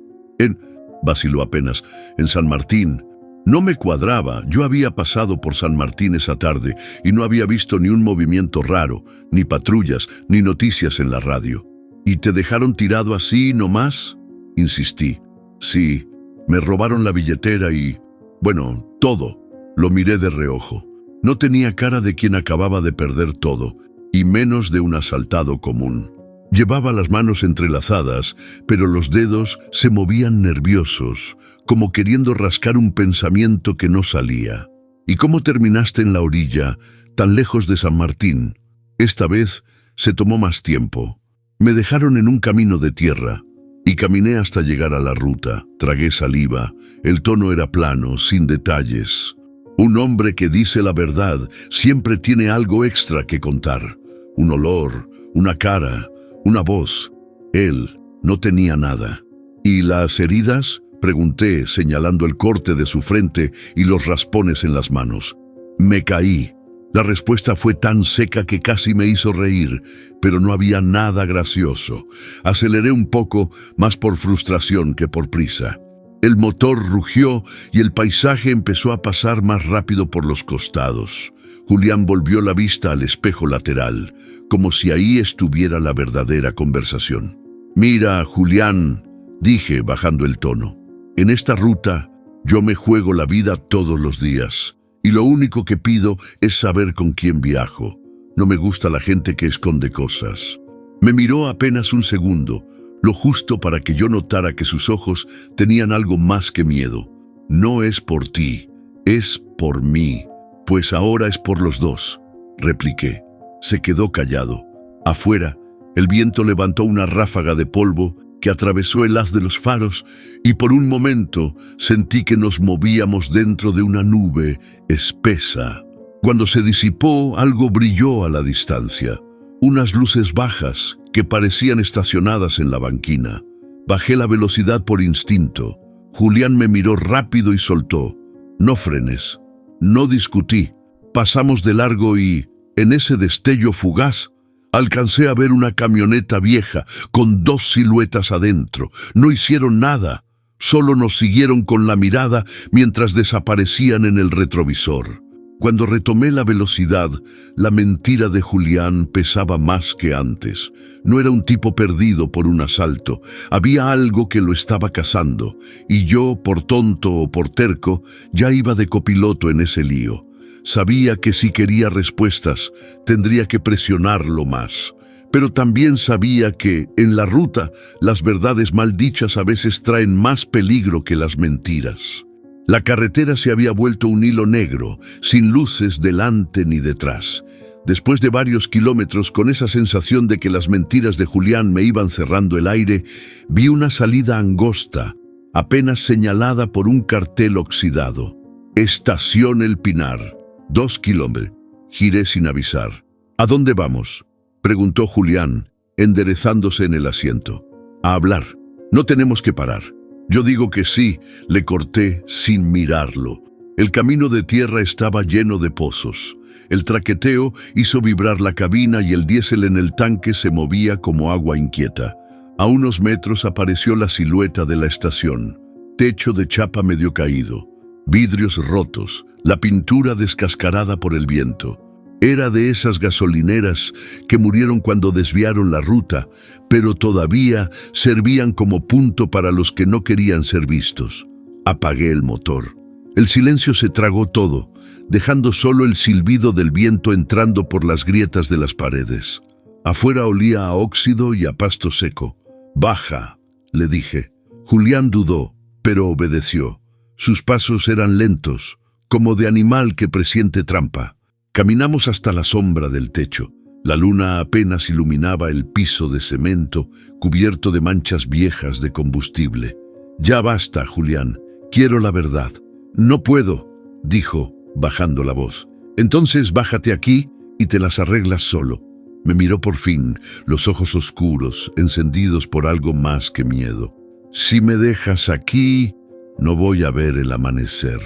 Vaciló apenas. «En San Martín». No me cuadraba. Yo había pasado por San Martín esa tarde y no había visto ni un movimiento raro, ni patrullas, ni noticias en la radio. «¿Y te dejaron tirado así nomás?», insistí. «Sí, me robaron la billetera y... bueno, todo». Lo miré de reojo. No tenía cara de quien acababa de perder todo, y menos de un asaltado común. Llevaba las manos entrelazadas, pero los dedos se movían nerviosos, como queriendo rascar un pensamiento que no salía. «¿Y cómo terminaste en la orilla, tan lejos de San Martín?». Esta vez se tomó más tiempo. Me dejaron en un camino de tierra, y caminé hasta llegar a la ruta. Tragué saliva. El tono era plano, sin detalles. Un hombre que dice la verdad siempre tiene algo extra que contar. Un olor, una cara, una voz. Él no tenía nada. «¿Y las heridas?», pregunté, señalando el corte de su frente y los raspones en las manos. «Me caí». La respuesta fue tan seca que casi me hizo reír, pero no había nada gracioso. Aceleré un poco, más por frustración que por prisa. El motor rugió y el paisaje empezó a pasar más rápido por los costados. Julián volvió la vista al espejo lateral, como si ahí estuviera la verdadera conversación. «Mira, Julián», dije, bajando el tono, «en esta ruta yo me juego la vida todos los días, y lo único que pido es saber con quién viajo. No me gusta la gente que esconde cosas». Me miró apenas un segundo, lo justo para que yo notara que sus ojos tenían algo más que miedo. «No es por ti, es por mí». «Pues ahora es por los dos», repliqué. Se quedó callado. Afuera, el viento levantó una ráfaga de polvo que atravesó el haz de los faros y por un momento sentí que nos movíamos dentro de una nube espesa. Cuando se disipó, algo brilló a la distancia. Unas luces bajas que parecían estacionadas en la banquina. Bajé la velocidad por instinto. Julián me miró rápido y soltó. No frenes. No discutí. Pasamos de largo y, en ese destello fugaz, alcancé a ver una camioneta vieja con 2 siluetas adentro. No hicieron nada. Solo nos siguieron con la mirada mientras desaparecían en el retrovisor. Cuando retomé la velocidad, la mentira de Julián pesaba más que antes. No era un tipo perdido por un asalto. Había algo que lo estaba cazando, y yo, por tonto o por terco, ya iba de copiloto en ese lío. Sabía que si quería respuestas, tendría que presionarlo más. Pero también sabía que, en la ruta, las verdades mal dichas a veces traen más peligro que las mentiras. La carretera se había vuelto un hilo negro, sin luces delante ni detrás. Después de varios kilómetros, con esa sensación de que las mentiras de Julián me iban cerrando el aire, vi una salida angosta, apenas señalada por un cartel oxidado. Estación El Pinar. 2 kilómetros. Giré sin avisar. ¿A dónde vamos?, preguntó Julián, enderezándose en el asiento. A hablar. No tenemos que parar. Yo digo que sí, le corté sin mirarlo. El camino de tierra estaba lleno de pozos. El traqueteo hizo vibrar la cabina y el diésel en el tanque se movía como agua inquieta. A unos metros apareció la silueta de la estación. Techo de chapa medio caído, vidrios rotos, la pintura descascarada por el viento. Era de esas gasolineras que murieron cuando desviaron la ruta, pero todavía servían como punto para los que no querían ser vistos. Apagué el motor. El silencio se tragó todo, dejando solo el silbido del viento entrando por las grietas de las paredes. Afuera olía a óxido y a pasto seco. «Baja», le dije. Julián dudó, pero obedeció. Sus pasos eran lentos, como de animal que presiente trampa. Caminamos hasta la sombra del techo. La luna apenas iluminaba el piso de cemento, cubierto de manchas viejas de combustible. «Ya basta, Julián. Quiero la verdad». «No puedo», dijo, bajando la voz. «Entonces bájate aquí y te las arreglas solo». Me miró por fin, los ojos oscuros, encendidos por algo más que miedo. «Si me dejas aquí, no voy a ver el amanecer».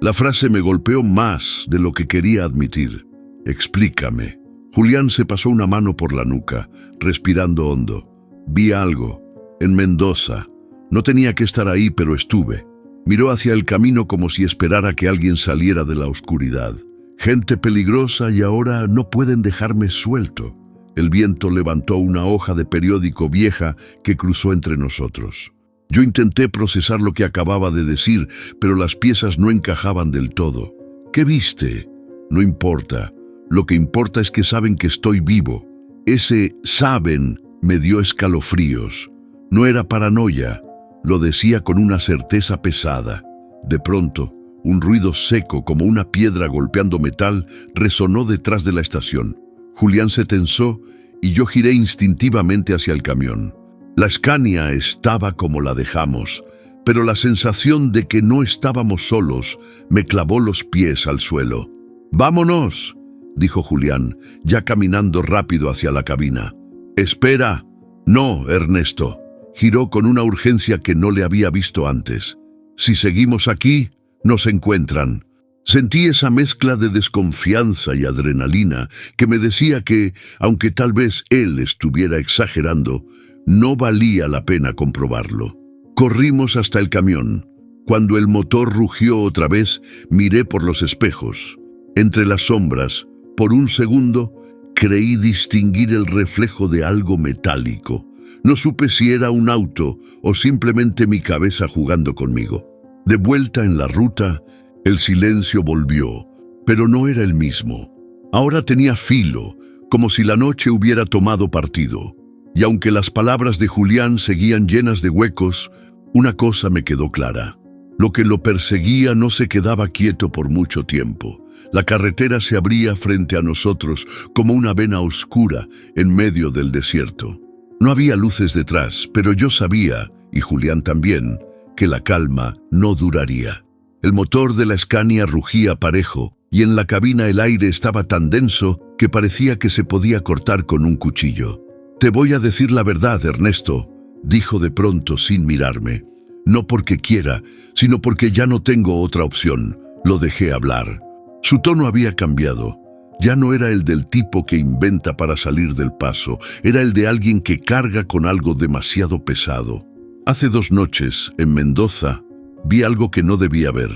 La frase me golpeó más de lo que quería admitir. «Explícame». Julián se pasó una mano por la nuca, respirando hondo. «Vi algo. En Mendoza. No tenía que estar ahí, pero estuve». Miró hacia el camino como si esperara que alguien saliera de la oscuridad. «Gente peligrosa y ahora no pueden dejarme suelto». El viento levantó una hoja de periódico vieja que cruzó entre nosotros. Yo intenté procesar lo que acababa de decir, pero las piezas no encajaban del todo. «¿Qué viste?» «No importa. Lo que importa es que saben que estoy vivo». Ese «saben» me dio escalofríos. No era paranoia, lo decía con una certeza pesada. De pronto, un ruido seco como una piedra golpeando metal resonó detrás de la estación. Julián se tensó y yo giré instintivamente hacia el camión. La Scania estaba como la dejamos, pero la sensación de que no estábamos solos me clavó los pies al suelo. «¡Vámonos!», dijo Julián, ya caminando rápido hacia la cabina. «Espera». «No, Ernesto». Giró con una urgencia que no le había visto antes. «Si seguimos aquí, nos encuentran». Sentí esa mezcla de desconfianza y adrenalina que me decía que, aunque tal vez él estuviera exagerando, no valía la pena comprobarlo. Corrimos hasta el camión. Cuando el motor rugió otra vez, miré por los espejos. Entre las sombras, por un segundo, creí distinguir el reflejo de algo metálico. No supe si era un auto o simplemente mi cabeza jugando conmigo. De vuelta en la ruta, el silencio volvió, pero no era el mismo. Ahora tenía filo, como si la noche hubiera tomado partido. Y aunque las palabras de Julián seguían llenas de huecos, una cosa me quedó clara. Lo que lo perseguía no se quedaba quieto por mucho tiempo. La carretera se abría frente a nosotros como una vena oscura en medio del desierto. No había luces detrás, pero yo sabía, y Julián también, que la calma no duraría. El motor de la Scania rugía parejo, y en la cabina el aire estaba tan denso que parecía que se podía cortar con un cuchillo. Te voy a decir la verdad, Ernesto, dijo de pronto sin mirarme. No porque quiera, sino porque ya no tengo otra opción. Lo dejé hablar. Su tono había cambiado. Ya no era el del tipo que inventa para salir del paso, era el de alguien que carga con algo demasiado pesado. Hace 2 noches, en Mendoza, vi algo que no debía ver.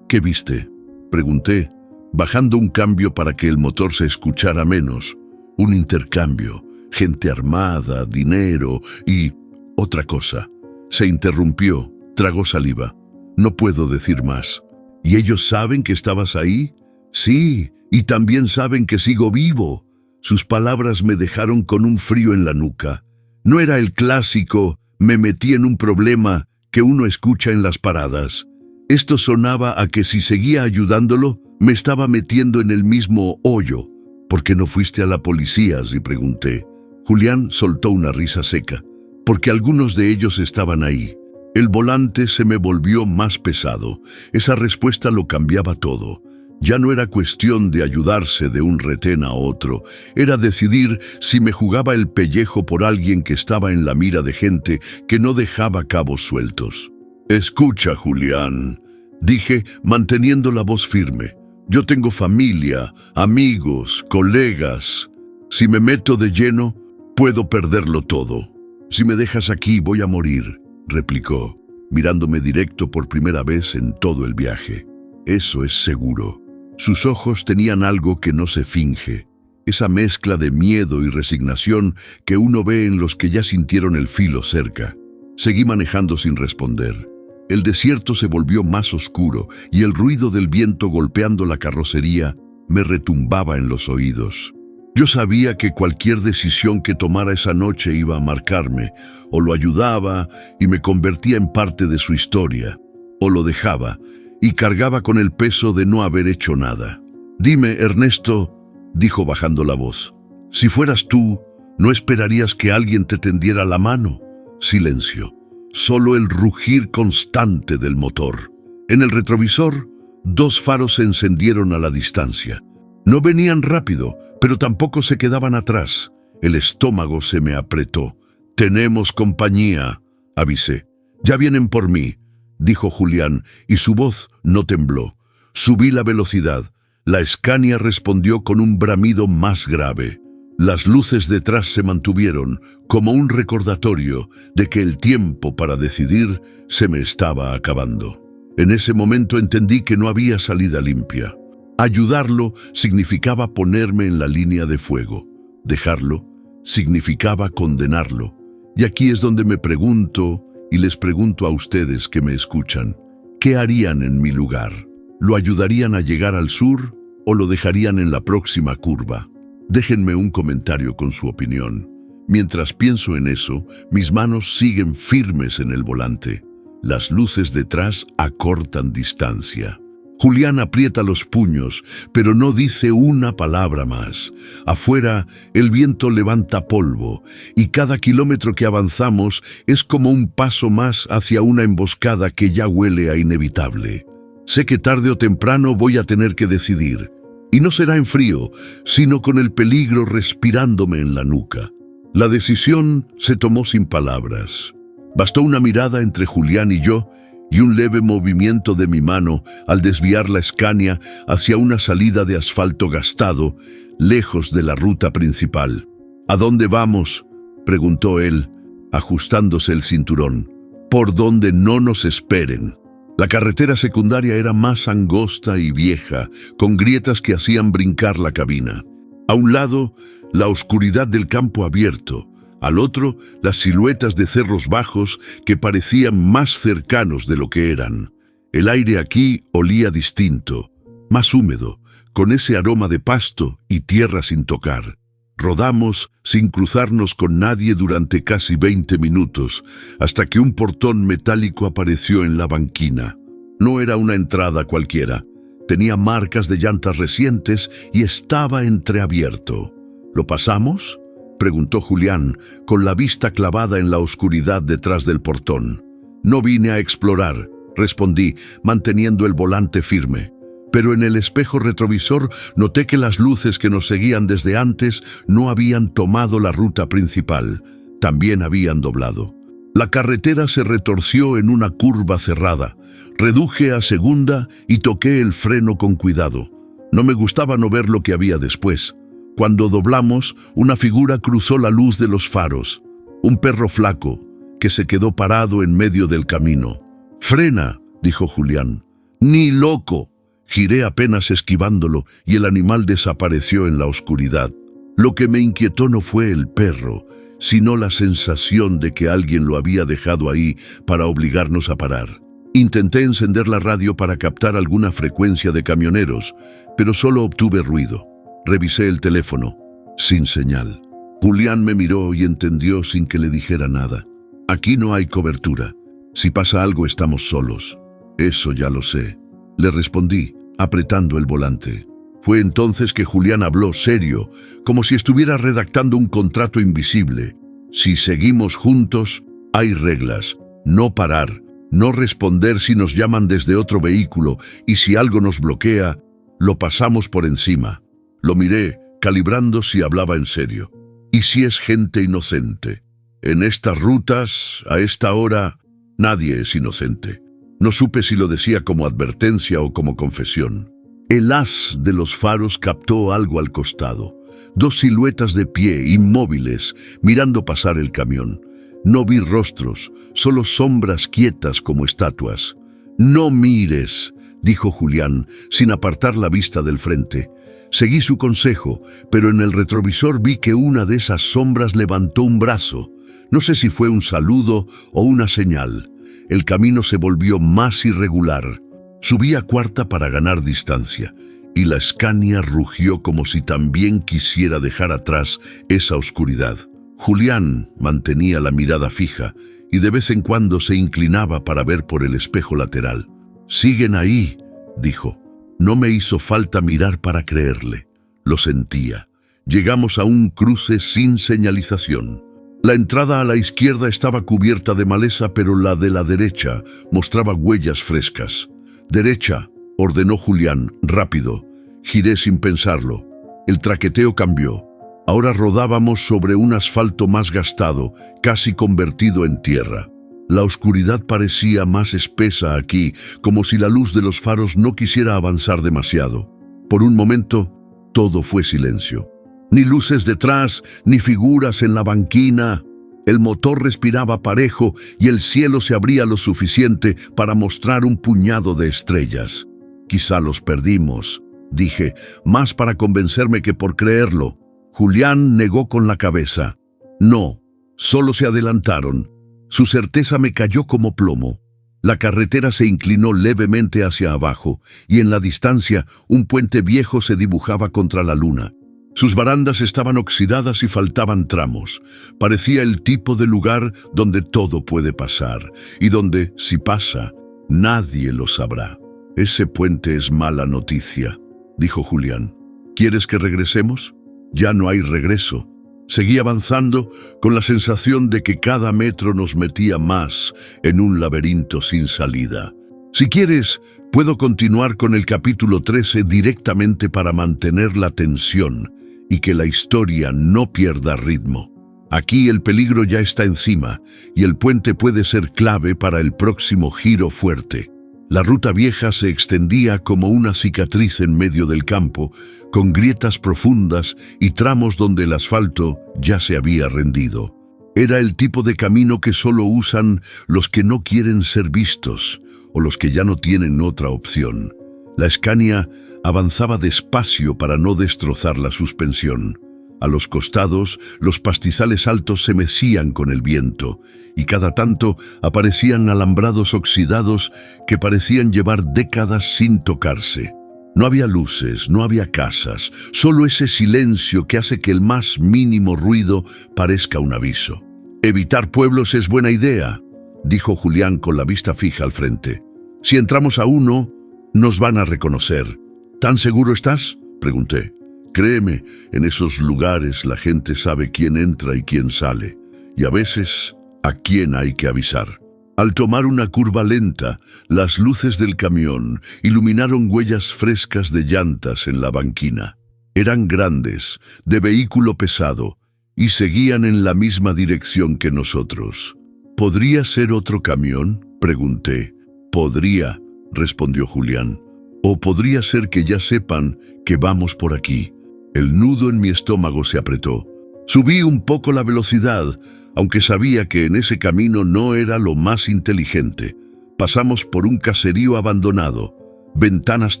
¿Qué viste?, pregunté, bajando un cambio para que el motor se escuchara menos. Un intercambio, gente armada, dinero y otra cosa. Se interrumpió, tragó saliva. No puedo decir más. ¿Y ellos saben que estabas ahí? Sí, y también saben que sigo vivo. Sus palabras me dejaron con un frío en la nuca. No era el clásico, me metí en un problema que uno escucha en las paradas. Esto sonaba a que si seguía ayudándolo, me estaba metiendo en el mismo hoyo. ¿Por qué no fuiste a la policía?, y pregunté. Julián soltó una risa seca. Porque algunos de ellos estaban ahí. El volante se me volvió más pesado. Esa respuesta lo cambiaba todo. Ya no era cuestión de ayudarse de un retén a otro, era decidir si me jugaba el pellejo por alguien que estaba en la mira de gente que no dejaba cabos sueltos. Escucha, Julián, dije manteniendo la voz firme. Yo tengo familia, amigos, colegas. Si me meto de lleno, puedo perderlo todo. Si me dejas aquí, voy a morir, replicó, mirándome directo por primera vez en todo el viaje. Eso es seguro. Sus ojos tenían algo que no se finge, esa mezcla de miedo y resignación que uno ve en los que ya sintieron el filo cerca. Seguí manejando sin responder. El desierto se volvió más oscuro y el ruido del viento golpeando la carrocería me retumbaba en los oídos. Yo sabía que cualquier decisión que tomara esa noche iba a marcarme, o lo ayudaba y me convertía en parte de su historia, o lo dejaba y cargaba con el peso de no haber hecho nada. Dime, Ernesto, dijo bajando la voz, si fueras tú, ¿no esperarías que alguien te tendiera la mano? Silencio, solo el rugir constante del motor. En el retrovisor, 2 faros se encendieron a la distancia. No venían rápido, pero tampoco se quedaban atrás. El estómago se me apretó. Tenemos compañía, avisé. Ya vienen por mí, dijo Julián, y su voz no tembló. Subí la velocidad. La Scania respondió con un bramido más grave. Las luces detrás se mantuvieron, como un recordatorio de que el tiempo para decidir se me estaba acabando. En ese momento entendí que no había salida limpia. Ayudarlo significaba ponerme en la línea de fuego. Dejarlo significaba condenarlo. Y aquí es donde me pregunto, y les pregunto a ustedes que me escuchan, ¿qué harían en mi lugar? ¿Lo ayudarían a llegar al sur o lo dejarían en la próxima curva? Déjenme un comentario con su opinión. Mientras pienso en eso, mis manos siguen firmes en el volante. Las luces detrás acortan distancia. Julián aprieta los puños, pero no dice una palabra más. Afuera, el viento levanta polvo, y cada kilómetro que avanzamos es como un paso más hacia una emboscada que ya huele a inevitable. Sé que tarde o temprano voy a tener que decidir, y no será en frío, sino con el peligro respirándome en la nuca. La decisión se tomó sin palabras. Bastó una mirada entre Julián y yo, y un leve movimiento de mi mano al desviar la Scania hacia una salida de asfalto gastado, lejos de la ruta principal. ¿A dónde vamos?, preguntó él, ajustándose el cinturón. Por donde no nos esperen. La carretera secundaria era más angosta y vieja, con grietas que hacían brincar la cabina. A un lado, la oscuridad del campo abierto. Al otro, las siluetas de cerros bajos que parecían más cercanos de lo que eran. El aire aquí olía distinto, más húmedo, con ese aroma de pasto y tierra sin tocar. Rodamos sin cruzarnos con nadie durante casi 20 minutos, hasta que un portón metálico apareció en la banquina. No era una entrada cualquiera. Tenía marcas de llantas recientes y estaba entreabierto. ¿Lo pasamos?, preguntó Julián, con la vista clavada en la oscuridad detrás del portón. No vine a explorar, respondí, manteniendo el volante firme. pero en el espejo retrovisor noté que las luces que nos seguían desde antes no habían tomado la ruta principal, también habían doblado. La carretera se retorció en una curva cerrada. Reduje a segunda y toqué el freno con cuidado. No me gustaba no ver lo que había después. Cuando doblamos, una figura cruzó la luz de los faros. Un perro flaco, que se quedó parado en medio del camino. «Frena», dijo Julián. «Ni loco». Giré apenas esquivándolo y el animal desapareció en la oscuridad. Lo que me inquietó no fue el perro, sino la sensación de que alguien lo había dejado ahí para obligarnos a parar. Intenté encender la radio para captar alguna frecuencia de camioneros, pero solo obtuve ruido. Revisé el teléfono, sin señal. Julián me miró y entendió sin que le dijera nada. «Aquí no hay cobertura. Si pasa algo estamos solos». «Eso ya lo sé», le respondí, apretando el volante. Fue entonces que Julián habló serio, como si estuviera redactando un contrato invisible. «Si seguimos juntos, hay reglas. No parar, no responder si nos llaman desde otro vehículo y si algo nos bloquea, lo pasamos por encima». Lo miré, calibrando si hablaba en serio. «¿Y si es gente inocente? En estas rutas, a esta hora, nadie es inocente». No supe si lo decía como advertencia o como confesión. El haz de los faros captó algo al costado. Dos siluetas de pie, inmóviles, mirando pasar el camión. No vi rostros, solo sombras quietas como estatuas. «No mires», dijo Julián, sin apartar la vista del frente. Seguí su consejo, pero en el retrovisor vi que una de esas sombras levantó un brazo. No sé si fue un saludo o una señal. El camino se volvió más irregular. Subí a cuarta para ganar distancia, y la Scania rugió como si también quisiera dejar atrás esa oscuridad. Julián mantenía la mirada fija, y de vez en cuando se inclinaba para ver por el espejo lateral. «Siguen ahí», dijo. No me hizo falta mirar para creerle. Lo sentía. Llegamos a un cruce sin señalización. La entrada a la izquierda estaba cubierta de maleza, pero la de la derecha mostraba huellas frescas. «Derecha», ordenó Julián, rápido. Giré sin pensarlo. El traqueteo cambió. Ahora rodábamos sobre un asfalto más gastado, casi convertido en tierra. La oscuridad parecía más espesa aquí, como si la luz de los faros no quisiera avanzar demasiado. Por un momento, todo fue silencio. Ni luces detrás, ni figuras en la banquina. El motor respiraba parejo y el cielo se abría lo suficiente para mostrar un puñado de estrellas. «Quizá los perdimos», dije, más para convencerme que por creerlo. Julián negó con la cabeza. «No, solo se adelantaron». Su certeza me cayó como plomo. La carretera se inclinó levemente hacia abajo y en la distancia un puente viejo se dibujaba contra la luna. Sus barandas estaban oxidadas y faltaban tramos. Parecía el tipo de lugar donde todo puede pasar y donde, si pasa, nadie lo sabrá. «Ese puente es mala noticia», dijo Julián. «¿Quieres que regresemos?» «Ya no hay regreso». Seguí avanzando con la sensación de que cada metro nos metía más en un laberinto sin salida. Si quieres, puedo continuar con el capítulo 13 directamente para mantener la tensión y que la historia no pierda ritmo. Aquí el peligro ya está encima y el puente puede ser clave para el próximo giro fuerte. La ruta vieja se extendía como una cicatriz en medio del campo, con grietas profundas y tramos donde el asfalto ya se había rendido. Era el tipo de camino que solo usan los que no quieren ser vistos o los que ya no tienen otra opción. La Scania avanzaba despacio para no destrozar la suspensión. A los costados, los pastizales altos se mecían con el viento, y cada tanto aparecían alambrados oxidados que parecían llevar décadas sin tocarse. No había luces, no había casas, solo ese silencio que hace que el más mínimo ruido parezca un aviso. «Evitar pueblos es buena idea», dijo Julián con la vista fija al frente. «Si entramos a uno, nos van a reconocer». «¿Tan seguro estás?», pregunté. «Créeme, en esos lugares la gente sabe quién entra y quién sale, y a veces a quién hay que avisar». Al tomar una curva lenta, las luces del camión iluminaron huellas frescas de llantas en la banquina. Eran grandes, de vehículo pesado, y seguían en la misma dirección que nosotros. ¿Podría ser otro camión?, pregunté. Podría, respondió Julián. O podría ser que ya sepan que vamos por aquí. El nudo en mi estómago se apretó. Subí un poco la velocidad, aunque sabía que en ese camino no era lo más inteligente. Pasamos por un caserío abandonado, ventanas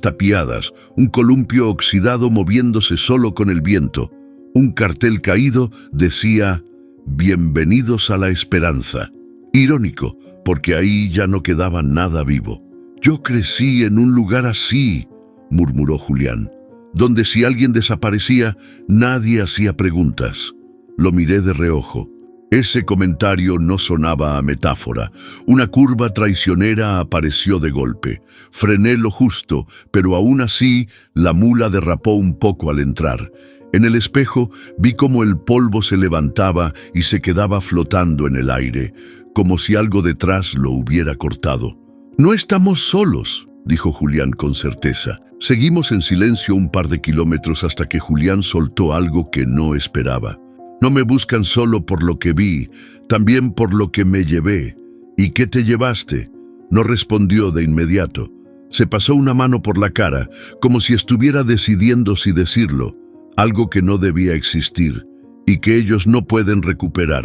tapiadas, un columpio oxidado moviéndose solo con el viento. Un cartel caído decía: «Bienvenidos a la esperanza». Irónico, porque ahí ya no quedaba nada vivo. «Yo crecí en un lugar así», murmuró Julián, «donde si alguien desaparecía, nadie hacía preguntas». Lo miré de reojo. Ese comentario no sonaba a metáfora. Una curva traicionera apareció de golpe. Frené lo justo, pero aún así la mula derrapó un poco al entrar. En el espejo vi cómo el polvo se levantaba y se quedaba flotando en el aire, como si algo detrás lo hubiera cortado. «No estamos solos», dijo Julián con certeza. Seguimos en silencio un par de kilómetros hasta que Julián soltó algo que no esperaba. «No me buscan solo por lo que vi, también por lo que me llevé». «¿Y qué te llevaste?». No respondió de inmediato. Se pasó una mano por la cara, como si estuviera decidiendo si decirlo. Algo que no debía existir y que ellos no pueden recuperar.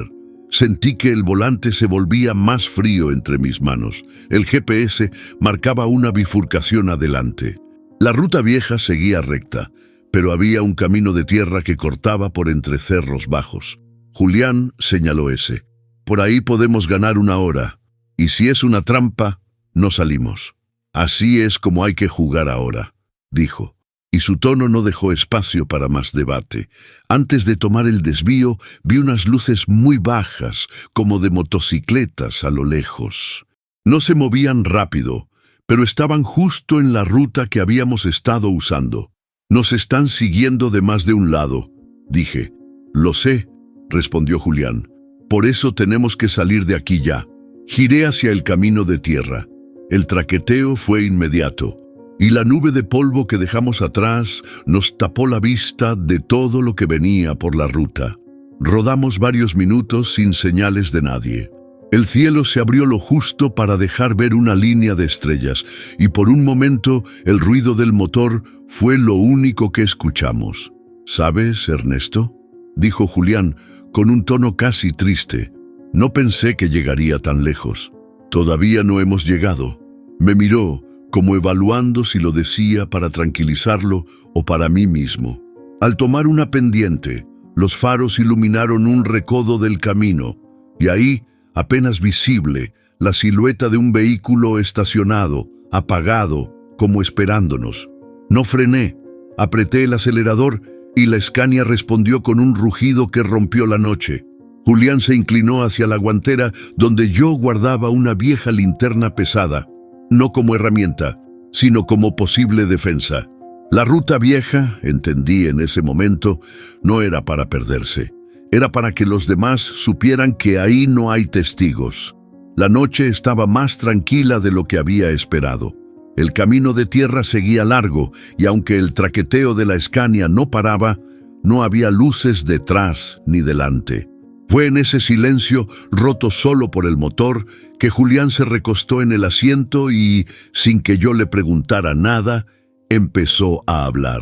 Sentí que el volante se volvía más frío entre mis manos. El GPS marcaba una bifurcación adelante. La ruta vieja seguía recta, pero había un camino de tierra que cortaba por entre cerros bajos. Julián señaló ese. «Por ahí podemos ganar una hora, y si es una trampa, no salimos». «Así es como hay que jugar ahora», dijo, y su tono no dejó espacio para más debate. Antes de tomar el desvío, vi unas luces muy bajas, como de motocicletas a lo lejos. No se movían rápido, pero estaban justo en la ruta que habíamos estado usando. «Nos están siguiendo de más de un lado», dije. «Lo sé», respondió Julián. «Por eso tenemos que salir de aquí ya». Giré hacia el camino de tierra. El traqueteo fue inmediato, y la nube de polvo que dejamos atrás nos tapó la vista de todo lo que venía por la ruta. Rodamos varios minutos sin señales de nadie. El cielo se abrió lo justo para dejar ver una línea de estrellas, y por un momento el ruido del motor fue lo único que escuchamos. «¿Sabes, Ernesto?», dijo Julián con un tono casi triste. «No pensé que llegaría tan lejos. Todavía no hemos llegado». Me miró, como evaluando si lo decía para tranquilizarlo o para mí mismo. Al tomar una pendiente, los faros iluminaron un recodo del camino, y ahí, apenas visible, la silueta de un vehículo estacionado, apagado, como esperándonos. No frené, apreté el acelerador y la Scania respondió con un rugido que rompió la noche. Julián se inclinó hacia la guantera donde yo guardaba una vieja linterna pesada, no como herramienta, sino como posible defensa. La ruta vieja, entendí en ese momento, no era para perderse. Era para que los demás supieran que ahí no hay testigos. La noche estaba más tranquila de lo que había esperado. El camino de tierra seguía largo, y aunque el traqueteo de la Scania no paraba, no había luces detrás ni delante. Fue en ese silencio, roto solo por el motor, que Julián se recostó en el asiento y, sin que yo le preguntara nada, empezó a hablar.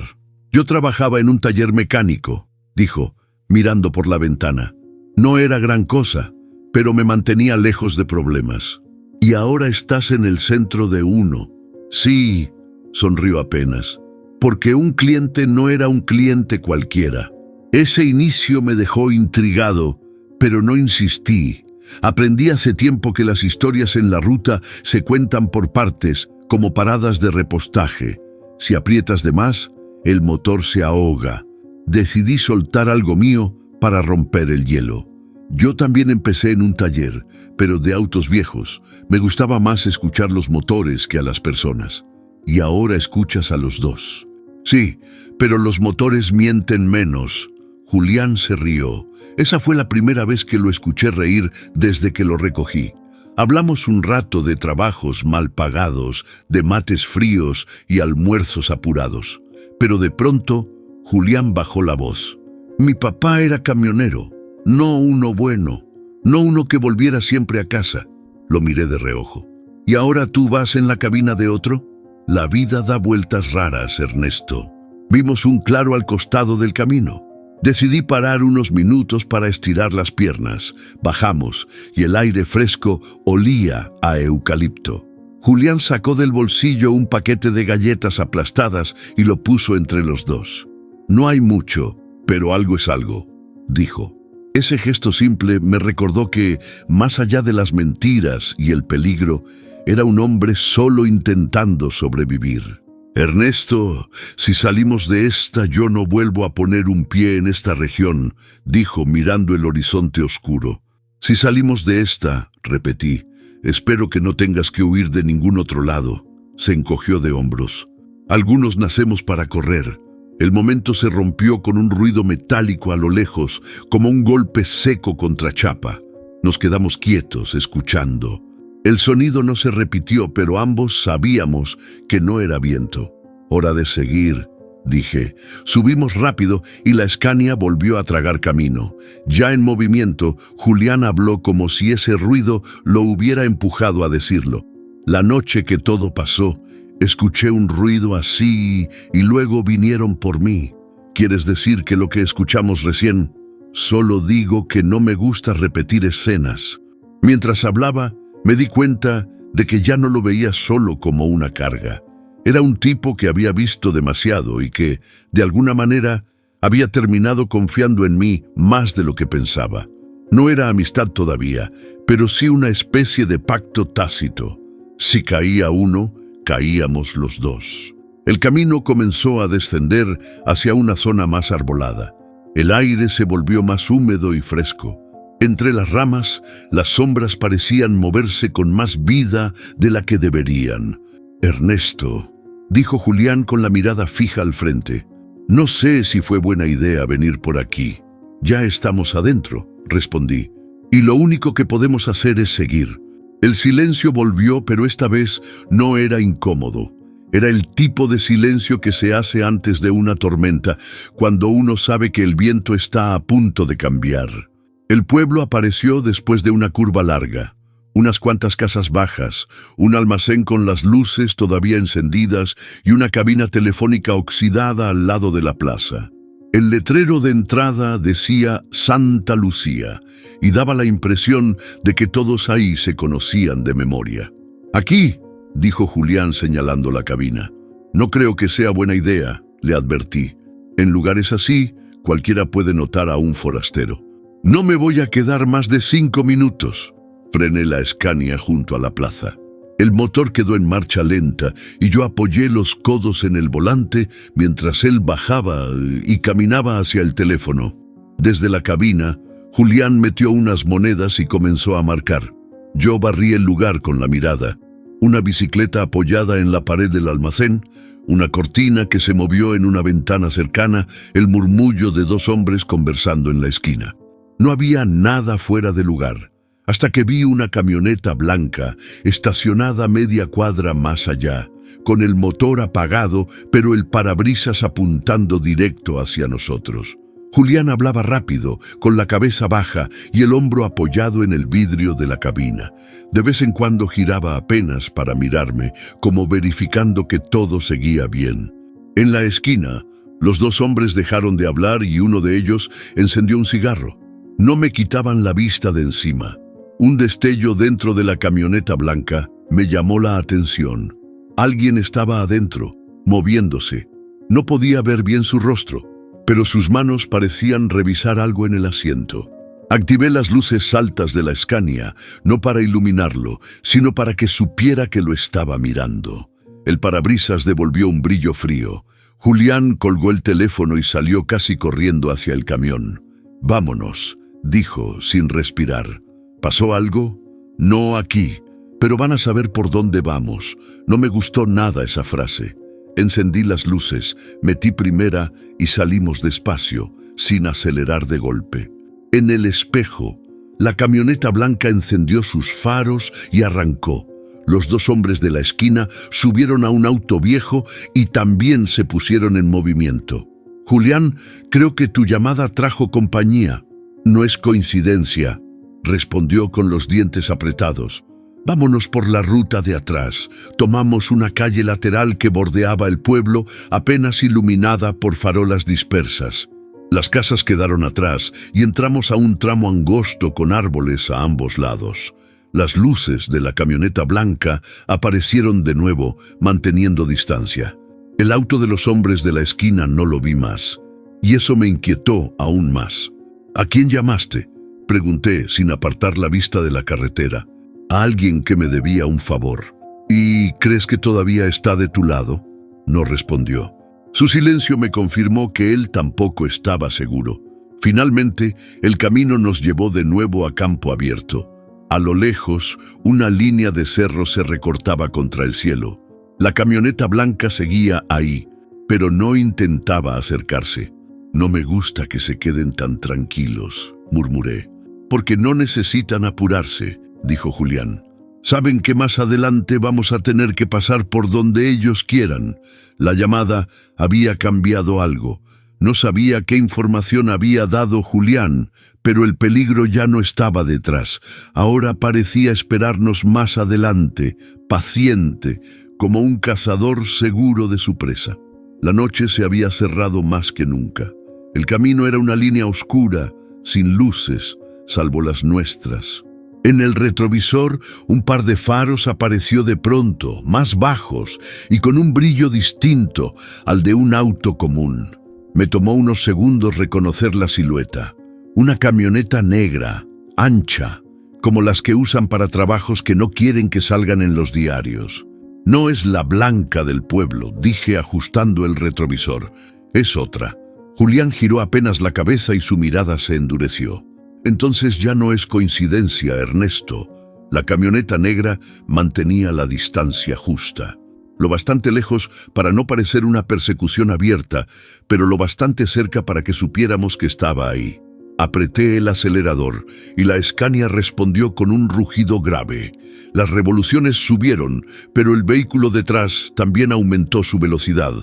«Yo trabajaba en un taller mecánico», dijo, mirando por la ventana. «No era gran cosa, pero me mantenía lejos de problemas. Y ahora estás en el centro de uno». «Sí», sonrió apenas, «porque un cliente no era un cliente cualquiera». Ese inicio me dejó intrigado, pero no insistí. Aprendí hace tiempo que las historias en la ruta se cuentan por partes, como paradas de repostaje. Si aprietas de más, el motor se ahoga. Decidí soltar algo mío para romper el hielo. Yo también empecé en un taller, pero de autos viejos. Me gustaba más escuchar los motores que a las personas. Y ahora escuchas a los dos. Sí, pero los motores mienten menos. Julián se rió. Esa fue la primera vez que lo escuché reír desde que lo recogí. Hablamos un rato de trabajos mal pagados, de mates fríos y almuerzos apurados. Pero de pronto, Julián bajó la voz. Mi papá era camionero, no uno bueno, no uno que volviera siempre a casa. Lo miré de reojo. ¿Y ahora tú vas en la cabina de otro? La vida da vueltas raras, Ernesto. Vimos un claro al costado del camino. Decidí parar unos minutos para estirar las piernas. Bajamos y el aire fresco olía a eucalipto. Julián sacó del bolsillo un paquete de galletas aplastadas y lo puso entre los dos. No hay mucho, pero algo es algo, dijo. Ese gesto simple me recordó que, más allá de las mentiras y el peligro, era un hombre solo intentando sobrevivir. Ernesto, si salimos de esta, yo no vuelvo a poner un pie en esta región, dijo mirando el horizonte oscuro. Si salimos de esta, repetí, espero que no tengas que huir de ningún otro lado. Se encogió de hombros. Algunos nacemos para correr. El momento se rompió con un ruido metálico a lo lejos, como un golpe seco contra chapa. Nos quedamos quietos, escuchando. El sonido no se repitió, pero ambos sabíamos que no era viento. Hora de seguir, dije. Subimos rápido y la Scania volvió a tragar camino. Ya en movimiento, Julián habló como si ese ruido lo hubiera empujado a decirlo. La noche que todo pasó, escuché un ruido así y luego vinieron por mí. ¿Quieres decir que lo que escuchamos recién? Solo digo que no me gusta repetir escenas. Mientras hablaba, me di cuenta de que ya no lo veía solo como una carga. Era un tipo que había visto demasiado y que, de alguna manera, había terminado confiando en mí más de lo que pensaba. No era amistad todavía, pero sí una especie de pacto tácito. Si caía uno, caíamos los dos. El camino comenzó a descender hacia una zona más arbolada. El aire se volvió más húmedo y fresco. Entre las ramas, las sombras parecían moverse con más vida de la que deberían. Ernesto, dijo Julián con la mirada fija al frente. No sé si fue buena idea venir por aquí. Ya estamos adentro, respondí. Y lo único que podemos hacer es seguir. El silencio volvió, pero esta vez no era incómodo. Era el tipo de silencio que se hace antes de una tormenta, cuando uno sabe que el viento está a punto de cambiar. El pueblo apareció después de una curva larga. Unas cuantas casas bajas, un almacén con las luces todavía encendidas y una cabina telefónica oxidada al lado de la plaza. El letrero de entrada decía Santa Lucía y daba la impresión de que todos ahí se conocían de memoria. Aquí, dijo Julián señalando la cabina. No creo que sea buena idea, le advertí. En lugares así, cualquiera puede notar a un forastero. No me voy a quedar más de 5 minutos. Frené la Scania junto a la plaza. El motor quedó en marcha lenta y yo apoyé los codos en el volante mientras él bajaba y caminaba hacia el teléfono. Desde la cabina, Julián metió unas monedas y comenzó a marcar. Yo barrí el lugar con la mirada. Una bicicleta apoyada en la pared del almacén, una cortina que se movió en una ventana cercana, el murmullo de 2 hombres conversando en la esquina. No había nada fuera de lugar, hasta que vi una camioneta blanca estacionada media cuadra más allá, con el motor apagado, pero el parabrisas apuntando directo hacia nosotros. Julián hablaba rápido, con la cabeza baja y el hombro apoyado en el vidrio de la cabina. De vez en cuando giraba apenas para mirarme, como verificando que todo seguía bien. En la esquina, los 2 hombres dejaron de hablar y uno de ellos encendió un cigarro. No me quitaban la vista de encima. Un destello dentro de la camioneta blanca me llamó la atención. Alguien estaba adentro, moviéndose. No podía ver bien su rostro, pero sus manos parecían revisar algo en el asiento. Activé las luces altas de la Scania, no para iluminarlo, sino para que supiera que lo estaba mirando. El parabrisas devolvió un brillo frío. Julián colgó el teléfono y salió casi corriendo hacia el camión. «Vámonos», dijo, sin respirar. ¿Pasó algo? No aquí, pero van a saber por dónde vamos. No me gustó nada esa frase. Encendí las luces, metí primera y salimos despacio, sin acelerar de golpe. En el espejo, La camioneta blanca encendió sus faros y arrancó. Los dos hombres de la esquina subieron a un auto viejo y también se pusieron en movimiento. «Julián, creo que tu llamada trajo compañía». «No es coincidencia», respondió con los dientes apretados. «Vámonos por la ruta de atrás». Tomamos una calle lateral que bordeaba el pueblo, apenas iluminada por farolas dispersas. Las casas quedaron atrás y entramos a un tramo angosto con árboles a ambos lados. Las luces de la camioneta blanca aparecieron de nuevo, manteniendo distancia. El auto de los hombres de la esquina no lo vi más, y eso me inquietó aún más. «¿A quién llamaste?», pregunté sin apartar la vista de la carretera. «A alguien que me debía un favor». «¿Y crees que todavía está de tu lado?», no respondió. Su silencio me confirmó que él tampoco estaba seguro. Finalmente, el camino nos llevó de nuevo a campo abierto. A lo lejos, una línea de cerro se recortaba contra el cielo. La camioneta blanca seguía ahí, pero no intentaba acercarse. «No me gusta que se queden tan tranquilos», murmuré. «Porque no necesitan apurarse», dijo Julián. «Saben que más adelante vamos a tener que pasar por donde ellos quieran». La llamada había cambiado algo. No sabía qué información había dado Julián, pero el peligro ya no estaba detrás. Ahora parecía esperarnos más adelante, paciente, como un cazador seguro de su presa. La noche se había cerrado más que nunca. El camino era una línea oscura, sin luces, salvo las nuestras. En el retrovisor, un par de faros apareció de pronto, más bajos y con un brillo distinto al de un auto común. Me tomó unos segundos reconocer la silueta. Una camioneta negra, ancha, como las que usan para trabajos que no quieren que salgan en los diarios. «No es la blanca del pueblo», dije ajustando el retrovisor. «Es otra». Julián giró apenas la cabeza y su mirada se endureció. «Entonces ya no es coincidencia, Ernesto». La camioneta negra mantenía la distancia justa. Lo bastante lejos para no parecer una persecución abierta, pero lo bastante cerca para que supiéramos que estaba ahí. Apreté el acelerador y la Scania respondió con un rugido grave. Las revoluciones subieron, pero el vehículo detrás también aumentó su velocidad.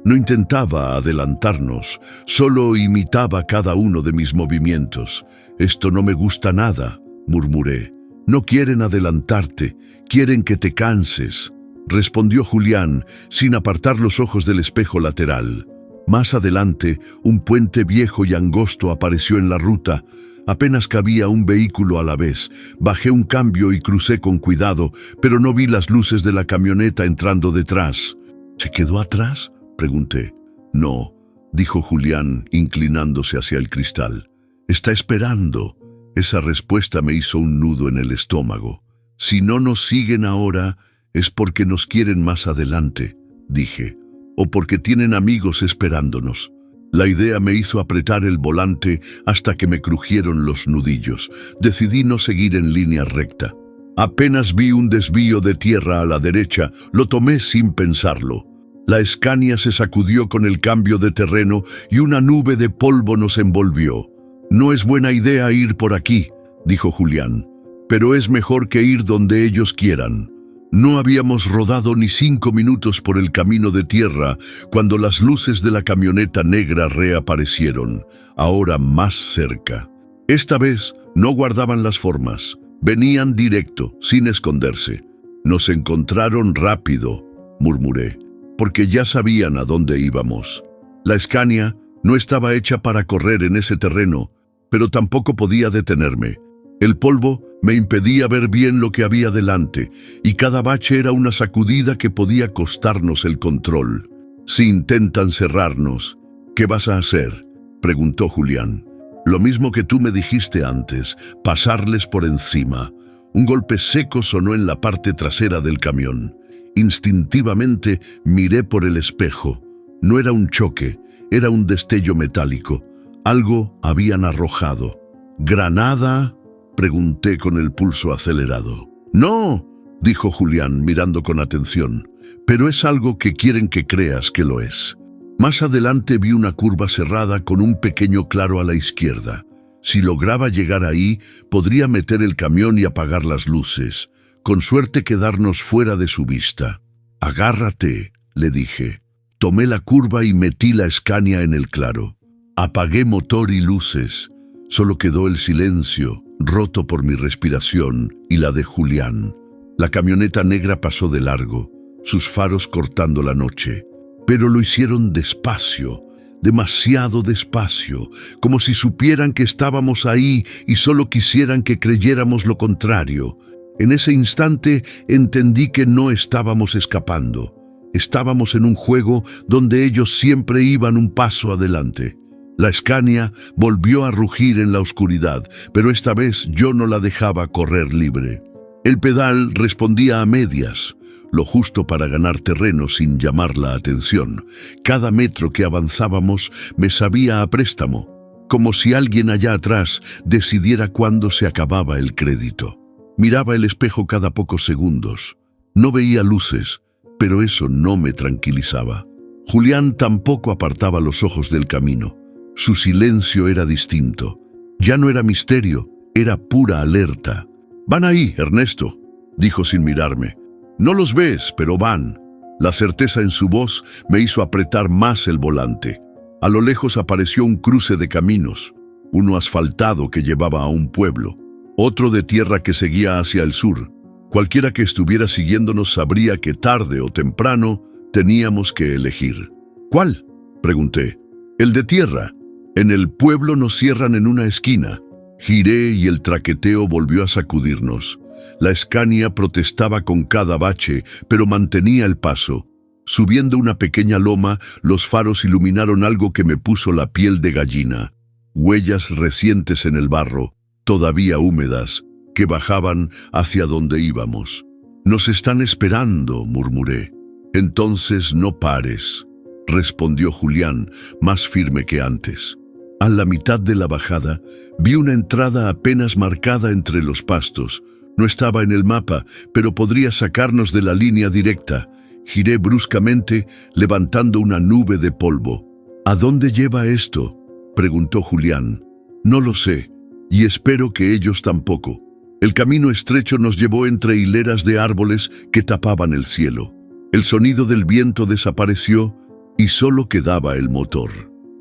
No intentaba adelantarnos, solo imitaba cada uno de mis movimientos. «Esto no me gusta nada», murmuré. «No quieren adelantarte, quieren que te canses», respondió Julián, sin apartar los ojos del espejo lateral. Más adelante, un puente viejo y angosto apareció en la ruta. Apenas cabía un vehículo a la vez. Bajé un cambio y crucé con cuidado, pero no vi las luces de la camioneta entrando detrás. «¿Se quedó atrás?», pregunté. «No», dijo Julián, inclinándose hacia el cristal. «Está esperando». Esa respuesta me hizo un nudo en el estómago. «Si no nos siguen ahora, es porque nos quieren más adelante», dije, «o porque tienen amigos esperándonos». La idea me hizo apretar el volante hasta que me crujieron los nudillos. Decidí no seguir en línea recta. Apenas vi un desvío de tierra a la derecha, lo tomé sin pensarlo. La Scania se sacudió con el cambio de terreno y una nube de polvo nos envolvió. «No es buena idea ir por aquí», dijo Julián, «pero es mejor que ir donde ellos quieran». No habíamos rodado ni 5 minutos por el camino de tierra cuando las luces de la camioneta negra reaparecieron, ahora más cerca. Esta vez no guardaban las formas, venían directo, sin esconderse. «Nos encontraron rápido», murmuré, porque ya sabían a dónde íbamos. La Scania no estaba hecha para correr en ese terreno, pero tampoco podía detenerme. El polvo me impedía ver bien lo que había delante, y cada bache era una sacudida que podía costarnos el control. «Si intentan cerrarnos, ¿qué vas a hacer?», preguntó Julián. «Lo mismo que tú me dijiste antes, pasarles por encima». Un golpe seco sonó en la parte trasera del camión. Instintivamente miré por el espejo. No era un choque, era un destello metálico. Algo habían arrojado. «¿Granada?», pregunté con el pulso acelerado. «No», dijo Julián mirando con atención, «pero es algo que quieren que creas que lo es». Más adelante vi una curva cerrada con un pequeño claro a la izquierda. Si lograba llegar ahí, podría meter el camión y apagar las luces. Con suerte quedarnos fuera de su vista. «Agárrate», le dije. Tomé la curva y metí la Scania en el claro. Apagué motor y luces. Solo quedó el silencio, roto por mi respiración y la de Julián. La camioneta negra pasó de largo, sus faros cortando la noche. Pero lo hicieron despacio, demasiado despacio, como si supieran que estábamos ahí y solo quisieran que creyéramos lo contrario. En ese instante entendí que no estábamos escapando. Estábamos en un juego donde ellos siempre iban un paso adelante. La Scania volvió a rugir en la oscuridad, pero esta vez yo no la dejaba correr libre. El pedal respondía a medias, lo justo para ganar terreno sin llamar la atención. Cada metro que avanzábamos me sabía a préstamo, como si alguien allá atrás decidiera cuándo se acababa el crédito. Miraba el espejo cada pocos segundos. No veía luces, pero eso no me tranquilizaba. Julián tampoco apartaba los ojos del camino. Su silencio era distinto. Ya no era misterio, era pura alerta. «Van ahí, Ernesto», dijo sin mirarme. «No los ves, pero van». La certeza en su voz me hizo apretar más el volante. A lo lejos apareció un cruce de caminos, uno asfaltado que llevaba a un pueblo, otro de tierra que seguía hacia el sur. Cualquiera que estuviera siguiéndonos sabría que tarde o temprano teníamos que elegir. «¿Cuál?», pregunté. «El de tierra. En el pueblo nos cierran en una esquina». Giré y el traqueteo volvió a sacudirnos. La Scania protestaba con cada bache, pero mantenía el paso. Subiendo una pequeña loma, los faros iluminaron algo que me puso la piel de gallina. Huellas recientes en el barro, todavía húmedas, que bajaban hacia donde íbamos. «Nos están esperando», murmuré. «Entonces no pares», respondió Julián, más firme que antes. A la mitad de la bajada, vi una entrada apenas marcada entre los pastos. No estaba en el mapa, pero podría sacarnos de la línea directa. Giré bruscamente, levantando una nube de polvo. «¿A dónde lleva esto?», preguntó Julián. «No lo sé, y espero que ellos tampoco». El camino estrecho nos llevó entre hileras de árboles que tapaban el cielo. El sonido del viento desapareció y solo quedaba el motor.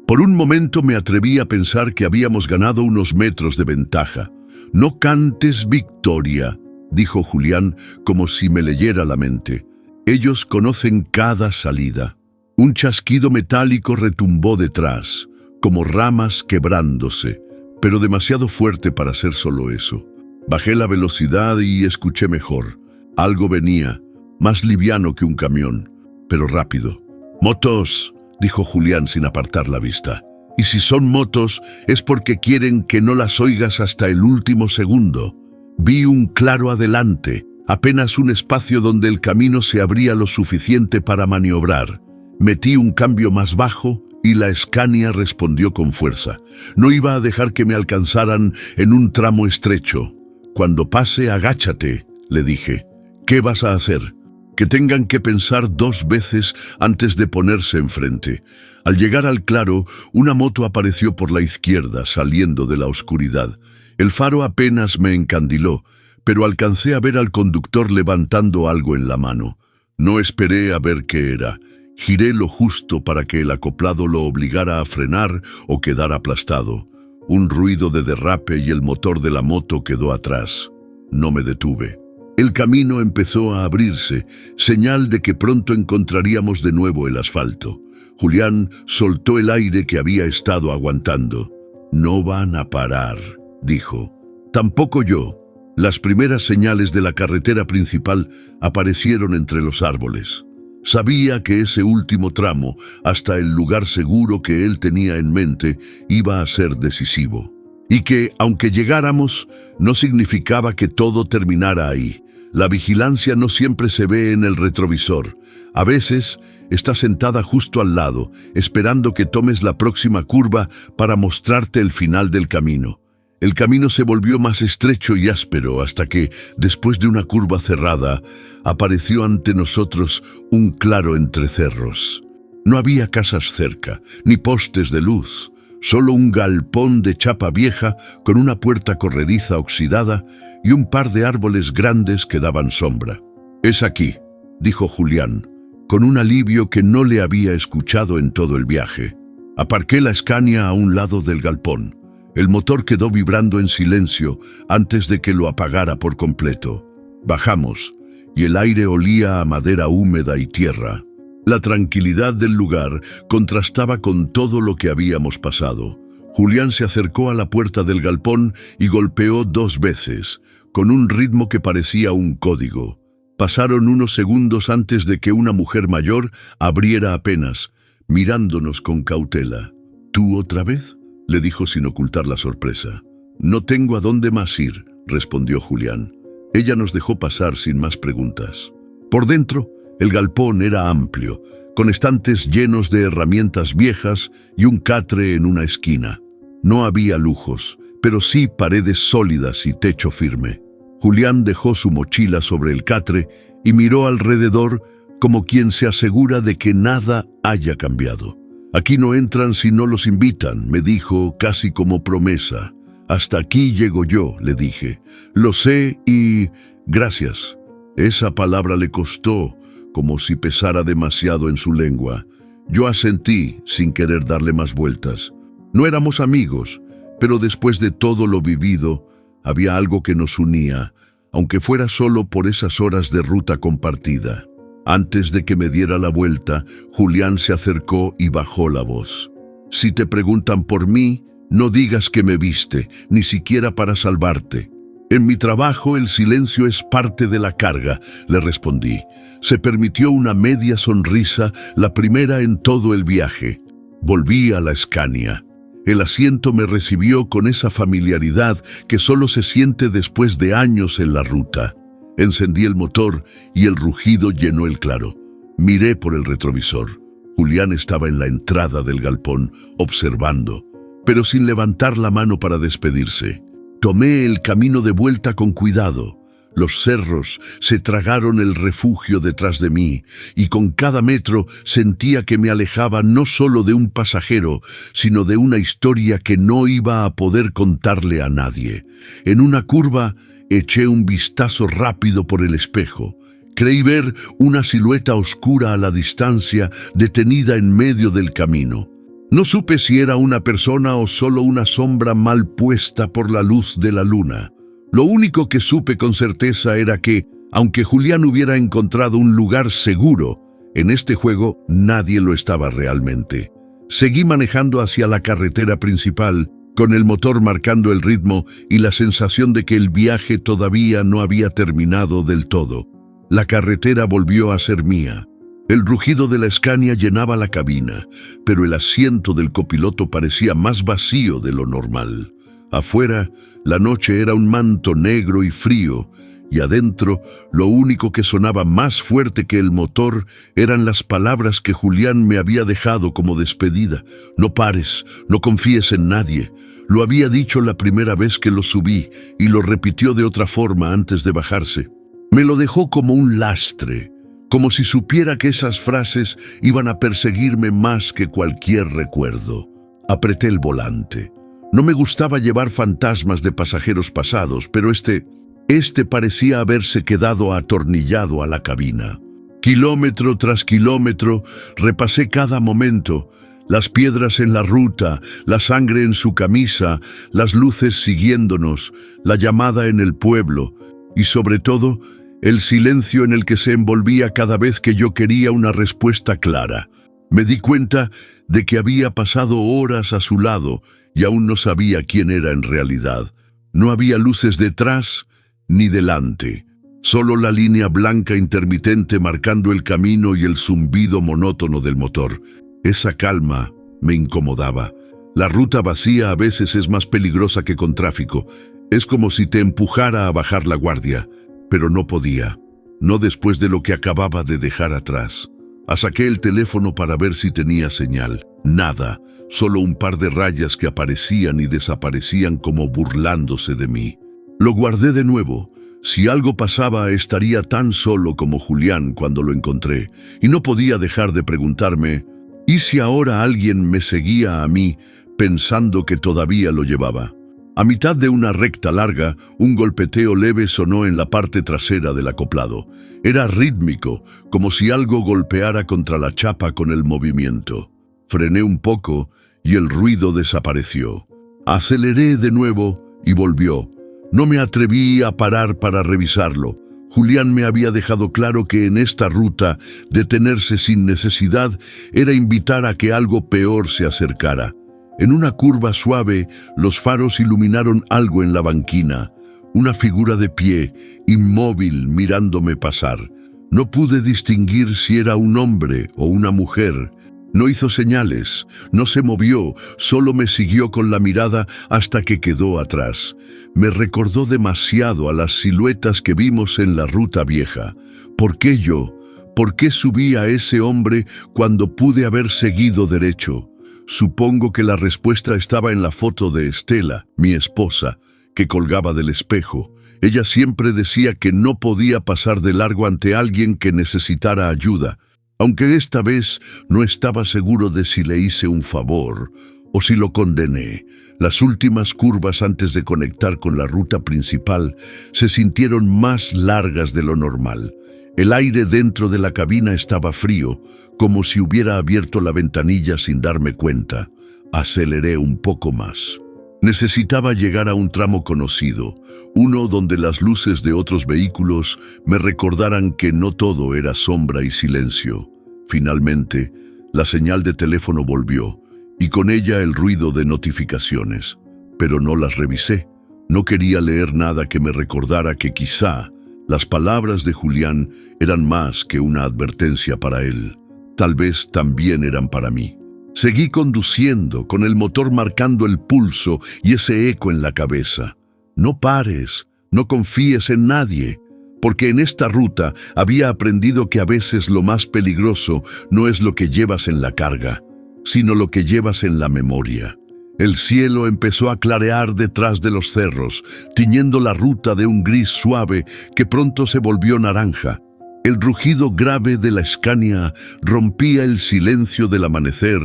Por un momento me atreví a pensar que habíamos ganado unos metros de ventaja. «No cantes victoria», dijo Julián, como si me leyera la mente. «Ellos conocen cada salida». Un chasquido metálico retumbó detrás, como ramas quebrándose, pero demasiado fuerte para ser solo eso. Bajé la velocidad y escuché mejor. Algo venía, más liviano que un camión, pero rápido. «Motos», dijo Julián sin apartar la vista. «Y si son motos, es porque quieren que no las oigas hasta el último segundo». Vi un claro adelante, apenas un espacio donde el camino se abría lo suficiente para maniobrar. Metí un cambio más bajo y la Scania respondió con fuerza. No iba a dejar que me alcanzaran en un tramo estrecho. «Cuando pase, agáchate», le dije. «¿Qué vas a hacer?». «Que tengan que pensar 2 veces antes de ponerse enfrente». Al llegar al claro, una moto apareció por la izquierda, saliendo de la oscuridad. El faro apenas me encandiló, pero alcancé a ver al conductor levantando algo en la mano. No esperé a ver qué era. Giré lo justo para que el acoplado lo obligara a frenar o quedar aplastado. Un ruido de derrape y el motor de la moto quedó atrás. No me detuve. El camino empezó a abrirse, señal de que pronto encontraríamos de nuevo el asfalto. Julián soltó el aire que había estado aguantando. «No van a parar», dijo. «Tampoco yo». Las primeras señales de la carretera principal aparecieron entre los árboles. Sabía que ese último tramo, hasta el lugar seguro que él tenía en mente, iba a ser decisivo. Y que, aunque llegáramos, no significaba que todo terminara ahí. La vigilancia no siempre se ve en el retrovisor. A veces está sentada justo al lado, esperando que tomes la próxima curva para mostrarte el final del camino. El camino se volvió más estrecho y áspero hasta que, después de una curva cerrada, apareció ante nosotros un claro entre cerros. No había casas cerca, ni postes de luz, solo un galpón de chapa vieja con una puerta corrediza oxidada y un par de árboles grandes que daban sombra. «Es aquí», dijo Julián, con un alivio que no le había escuchado en todo el viaje. Aparqué la Scania a un lado del galpón. El motor quedó vibrando en silencio antes de que lo apagara por completo. Bajamos, y el aire olía a madera húmeda y tierra. La tranquilidad del lugar contrastaba con todo lo que habíamos pasado. Julián se acercó a la puerta del galpón y golpeó 2 veces, con un ritmo que parecía un código. Pasaron unos segundos antes de que una mujer mayor abriera apenas, mirándonos con cautela. «¿Tú otra vez?», le dijo sin ocultar la sorpresa. «No tengo a dónde más ir», respondió Julián. Ella nos dejó pasar sin más preguntas. Por dentro, el galpón era amplio, con estantes llenos de herramientas viejas y un catre en una esquina. No había lujos, pero sí paredes sólidas y techo firme. Julián dejó su mochila sobre el catre y miró alrededor como quien se asegura de que nada haya cambiado. «Aquí no entran si no los invitan», me dijo casi como promesa. «Hasta aquí llego yo», le dije. «Lo sé y... gracias». Esa palabra le costó, como si pesara demasiado en su lengua. Yo asentí, sin querer darle más vueltas. No éramos amigos, pero después de todo lo vivido, había algo que nos unía, aunque fuera solo por esas horas de ruta compartida. Antes de que me diera la vuelta, Julián se acercó y bajó la voz. «Si te preguntan por mí, no digas que me viste, ni siquiera para salvarte. En mi trabajo el silencio es parte de la carga», le respondí. Se permitió una media sonrisa, la primera en todo el viaje. Volví a la Scania. El asiento me recibió con esa familiaridad que solo se siente después de años en la ruta. Encendí el motor y el rugido llenó el claro. Miré por el retrovisor. Julián estaba en la entrada del galpón, observando, pero sin levantar la mano para despedirse. Tomé el camino de vuelta con cuidado. Los cerros se tragaron el refugio detrás de mí, y con cada metro sentía que me alejaba no solo de un pasajero, sino de una historia que no iba a poder contarle a nadie. En una curva eché un vistazo rápido por el espejo. Creí ver una silueta oscura a la distancia, detenida en medio del camino. No supe si era una persona o solo una sombra mal puesta por la luz de la luna. Lo único que supe con certeza era que, aunque Julián hubiera encontrado un lugar seguro, en este juego nadie lo estaba realmente. Seguí manejando hacia la carretera principal, con el motor marcando el ritmo y la sensación de que el viaje todavía no había terminado del todo. La carretera volvió a ser mía. El rugido de la Scania llenaba la cabina, pero el asiento del copiloto parecía más vacío de lo normal. Afuera, la noche era un manto negro y frío, y adentro, lo único que sonaba más fuerte que el motor eran las palabras que Julián me había dejado como despedida. «No pares, no confíes en nadie». Lo había dicho la primera vez que lo subí, y lo repitió de otra forma antes de bajarse. Me lo dejó como un lastre, como si supiera que esas frases iban a perseguirme más que cualquier recuerdo. Apreté el volante. No me gustaba llevar fantasmas de pasajeros pasados, pero este parecía haberse quedado atornillado a la cabina. Kilómetro tras kilómetro, repasé cada momento, las piedras en la ruta, la sangre en su camisa, las luces siguiéndonos, la llamada en el pueblo, y sobre todo, el silencio en el que se envolvía cada vez que yo quería una respuesta clara. Me di cuenta de que había pasado horas a su lado y aún no sabía quién era en realidad. No había luces detrás ni delante, solo la línea blanca intermitente marcando el camino y el zumbido monótono del motor. Esa calma me incomodaba. La ruta vacía a veces es más peligrosa que con tráfico. Es como si te empujara a bajar la guardia. Pero no podía, no después de lo que acababa de dejar atrás. Saqué el teléfono para ver si tenía señal. Nada, solo un par de rayas que aparecían y desaparecían como burlándose de mí. Lo guardé de nuevo. Si algo pasaba, estaría tan solo como Julián cuando lo encontré, y no podía dejar de preguntarme, ¿y si ahora alguien me seguía a mí, pensando que todavía lo llevaba. A mitad de una recta larga, un golpeteo leve sonó en la parte trasera del acoplado. Era rítmico, como si algo golpeara contra la chapa con el movimiento. Frené un poco y el ruido desapareció. Aceleré de nuevo y volvió. No me atreví a parar para revisarlo. Julián me había dejado claro que en esta ruta, detenerse sin necesidad era invitar a que algo peor se acercara. En una curva suave, los faros iluminaron algo en la banquina, una figura de pie, inmóvil, mirándome pasar. No pude distinguir si era un hombre o una mujer. No hizo señales, no se movió, solo me siguió con la mirada hasta que quedó atrás. Me recordó demasiado a las siluetas que vimos en la ruta vieja. ¿Por qué yo? ¿Por qué subí a ese hombre cuando pude haber seguido derecho? Supongo que la respuesta estaba en la foto de Estela, mi esposa, que colgaba del espejo. Ella siempre decía que no podía pasar de largo ante alguien que necesitara ayuda, aunque esta vez no estaba seguro de si le hice un favor o si lo condené. Las últimas curvas antes de conectar con la ruta principal se sintieron más largas de lo normal. El aire dentro de la cabina estaba frío, como si hubiera abierto la ventanilla sin darme cuenta. Aceleré un poco más. Necesitaba llegar a un tramo conocido, uno donde las luces de otros vehículos me recordaran que no todo era sombra y silencio. Finalmente, la señal de teléfono volvió, y con ella el ruido de notificaciones. Pero no las revisé. No quería leer nada que me recordara que quizá las palabras de Julián eran más que una advertencia para él. Tal vez también eran para mí. Seguí conduciendo, con el motor marcando el pulso y ese eco en la cabeza. No pares, no confíes en nadie, porque en esta ruta había aprendido que a veces lo más peligroso no es lo que llevas en la carga, sino lo que llevas en la memoria. El cielo empezó a clarear detrás de los cerros, tiñendo la ruta de un gris suave que pronto se volvió naranja. El rugido grave de la Scania rompía el silencio del amanecer,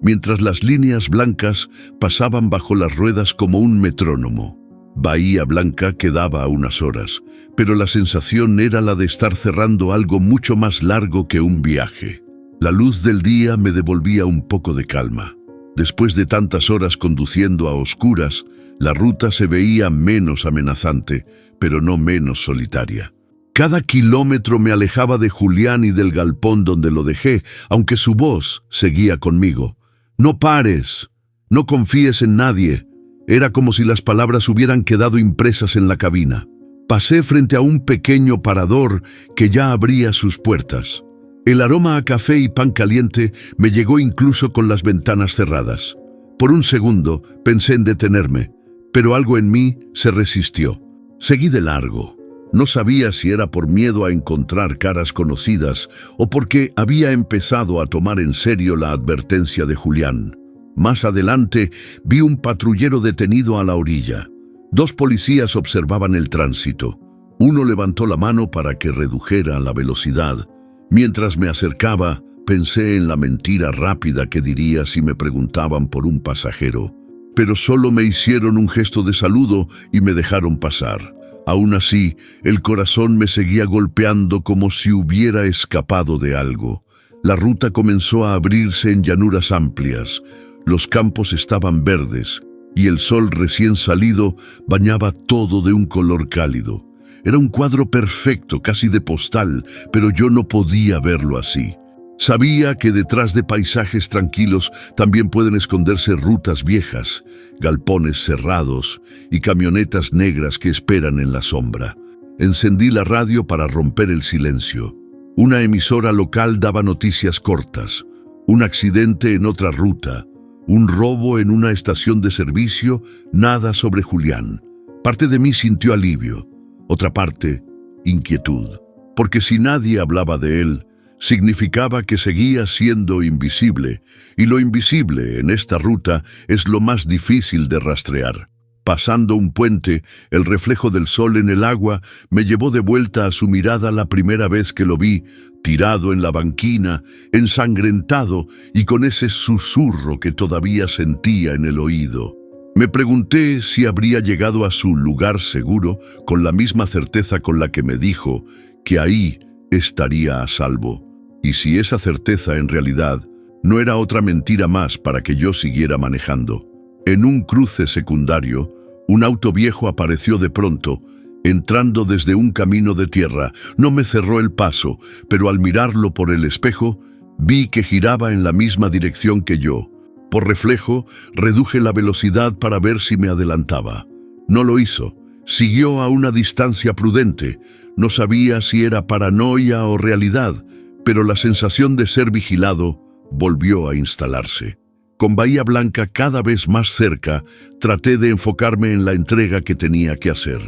mientras las líneas blancas pasaban bajo las ruedas como un metrónomo. Bahía Blanca quedaba a unas horas, pero la sensación era la de estar cerrando algo mucho más largo que un viaje. La luz del día me devolvía un poco de calma. Después de tantas horas conduciendo a oscuras, la ruta se veía menos amenazante, pero no menos solitaria. Cada kilómetro me alejaba de Julián y del galpón donde lo dejé, aunque su voz seguía conmigo. «No pares, no confíes en nadie». Era como si las palabras hubieran quedado impresas en la cabina. Pasé frente a un pequeño parador que ya abría sus puertas. El aroma a café y pan caliente me llegó incluso con las ventanas cerradas. Por un segundo pensé en detenerme, pero algo en mí se resistió. Seguí de largo. No sabía si era por miedo a encontrar caras conocidas o porque había empezado a tomar en serio la advertencia de Julián. Más adelante vi un patrullero detenido a la orilla. 2 policías observaban el tránsito. Uno levantó la mano para que redujera la velocidad. Mientras me acercaba, pensé en la mentira rápida que diría si me preguntaban por un pasajero. Pero solo me hicieron un gesto de saludo y me dejaron pasar. Aún así, el corazón me seguía golpeando como si hubiera escapado de algo. La ruta comenzó a abrirse en llanuras amplias. Los campos estaban verdes y el sol recién salido bañaba todo de un color cálido. Era un cuadro perfecto, casi de postal, pero yo no podía verlo así. Sabía que detrás de paisajes tranquilos también pueden esconderse rutas viejas, galpones cerrados y camionetas negras que esperan en la sombra. Encendí la radio para romper el silencio. Una emisora local daba noticias cortas. Un accidente en otra ruta, un robo en una estación de servicio, nada sobre Julián. Parte de mí sintió alivio. Otra parte, inquietud, porque si nadie hablaba de él, significaba que seguía siendo invisible, y lo invisible en esta ruta es lo más difícil de rastrear. Pasando un puente, el reflejo del sol en el agua me llevó de vuelta a su mirada la primera vez que lo vi, tirado en la banquina, ensangrentado y con ese susurro que todavía sentía en el oído. Me pregunté si habría llegado a su lugar seguro con la misma certeza con la que me dijo que ahí estaría a salvo, y si esa certeza en realidad no era otra mentira más para que yo siguiera manejando. En un cruce secundario, un auto viejo apareció de pronto, entrando desde un camino de tierra. No me cerró el paso, pero al mirarlo por el espejo, vi que giraba en la misma dirección que yo. Por reflejo, reduje la velocidad para ver si me adelantaba. No lo hizo. Siguió a una distancia prudente. No sabía si era paranoia o realidad, pero la sensación de ser vigilado volvió a instalarse. Con Bahía Blanca cada vez más cerca, traté de enfocarme en la entrega que tenía que hacer.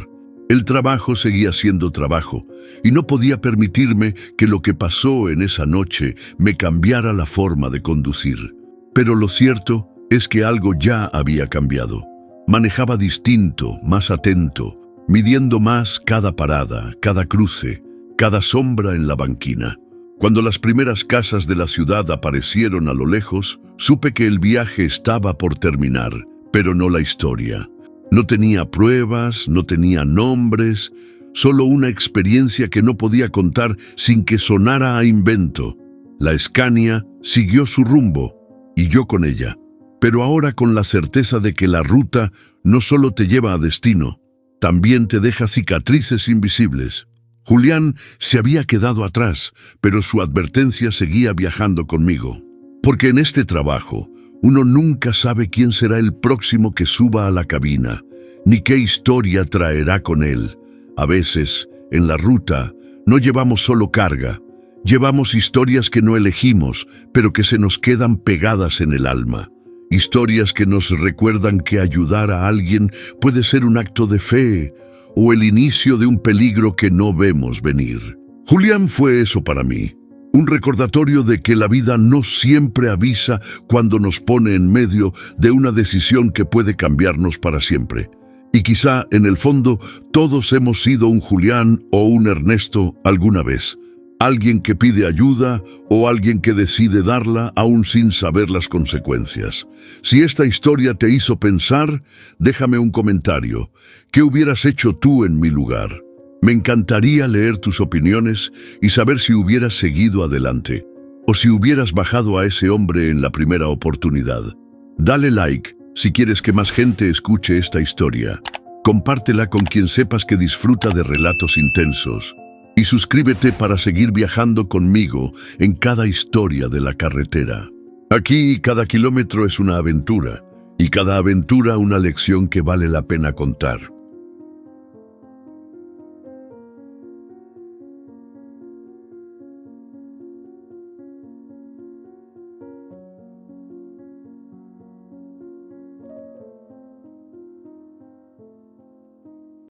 El trabajo seguía siendo trabajo, y no podía permitirme que lo que pasó en esa noche me cambiara la forma de conducir. Pero lo cierto es que algo ya había cambiado. Manejaba distinto, más atento, midiendo más cada parada, cada cruce, cada sombra en la banquina. Cuando las primeras casas de la ciudad aparecieron a lo lejos, supe que el viaje estaba por terminar, pero no la historia. No tenía pruebas, no tenía nombres, solo una experiencia que no podía contar sin que sonara a invento. La Scania siguió su rumbo, y yo con ella, pero ahora con la certeza de que la ruta no solo te lleva a destino, también te deja cicatrices invisibles. Julián se había quedado atrás, pero su advertencia seguía viajando conmigo. Porque en este trabajo, uno nunca sabe quién será el próximo que suba a la cabina, ni qué historia traerá con él. A veces, en la ruta, no llevamos solo carga, llevamos historias que no elegimos, pero que se nos quedan pegadas en el alma. Historias que nos recuerdan que ayudar a alguien puede ser un acto de fe, o el inicio de un peligro que no vemos venir. Julián fue eso para mí, un recordatorio de que la vida no siempre avisa cuando nos pone en medio de una decisión que puede cambiarnos para siempre. Y quizá, en el fondo, todos hemos sido un Julián o un Ernesto alguna vez. Alguien que pide ayuda o alguien que decide darla aún sin saber las consecuencias. Si esta historia te hizo pensar, déjame un comentario. ¿Qué hubieras hecho tú en mi lugar? Me encantaría leer tus opiniones y saber si hubieras seguido adelante o si hubieras bajado a ese hombre en la primera oportunidad. Dale like si quieres que más gente escuche esta historia. Compártela con quien sepas que disfruta de relatos intensos. Y suscríbete para seguir viajando conmigo en cada historia de la carretera. Aquí cada kilómetro es una aventura, y cada aventura una lección que vale la pena contar.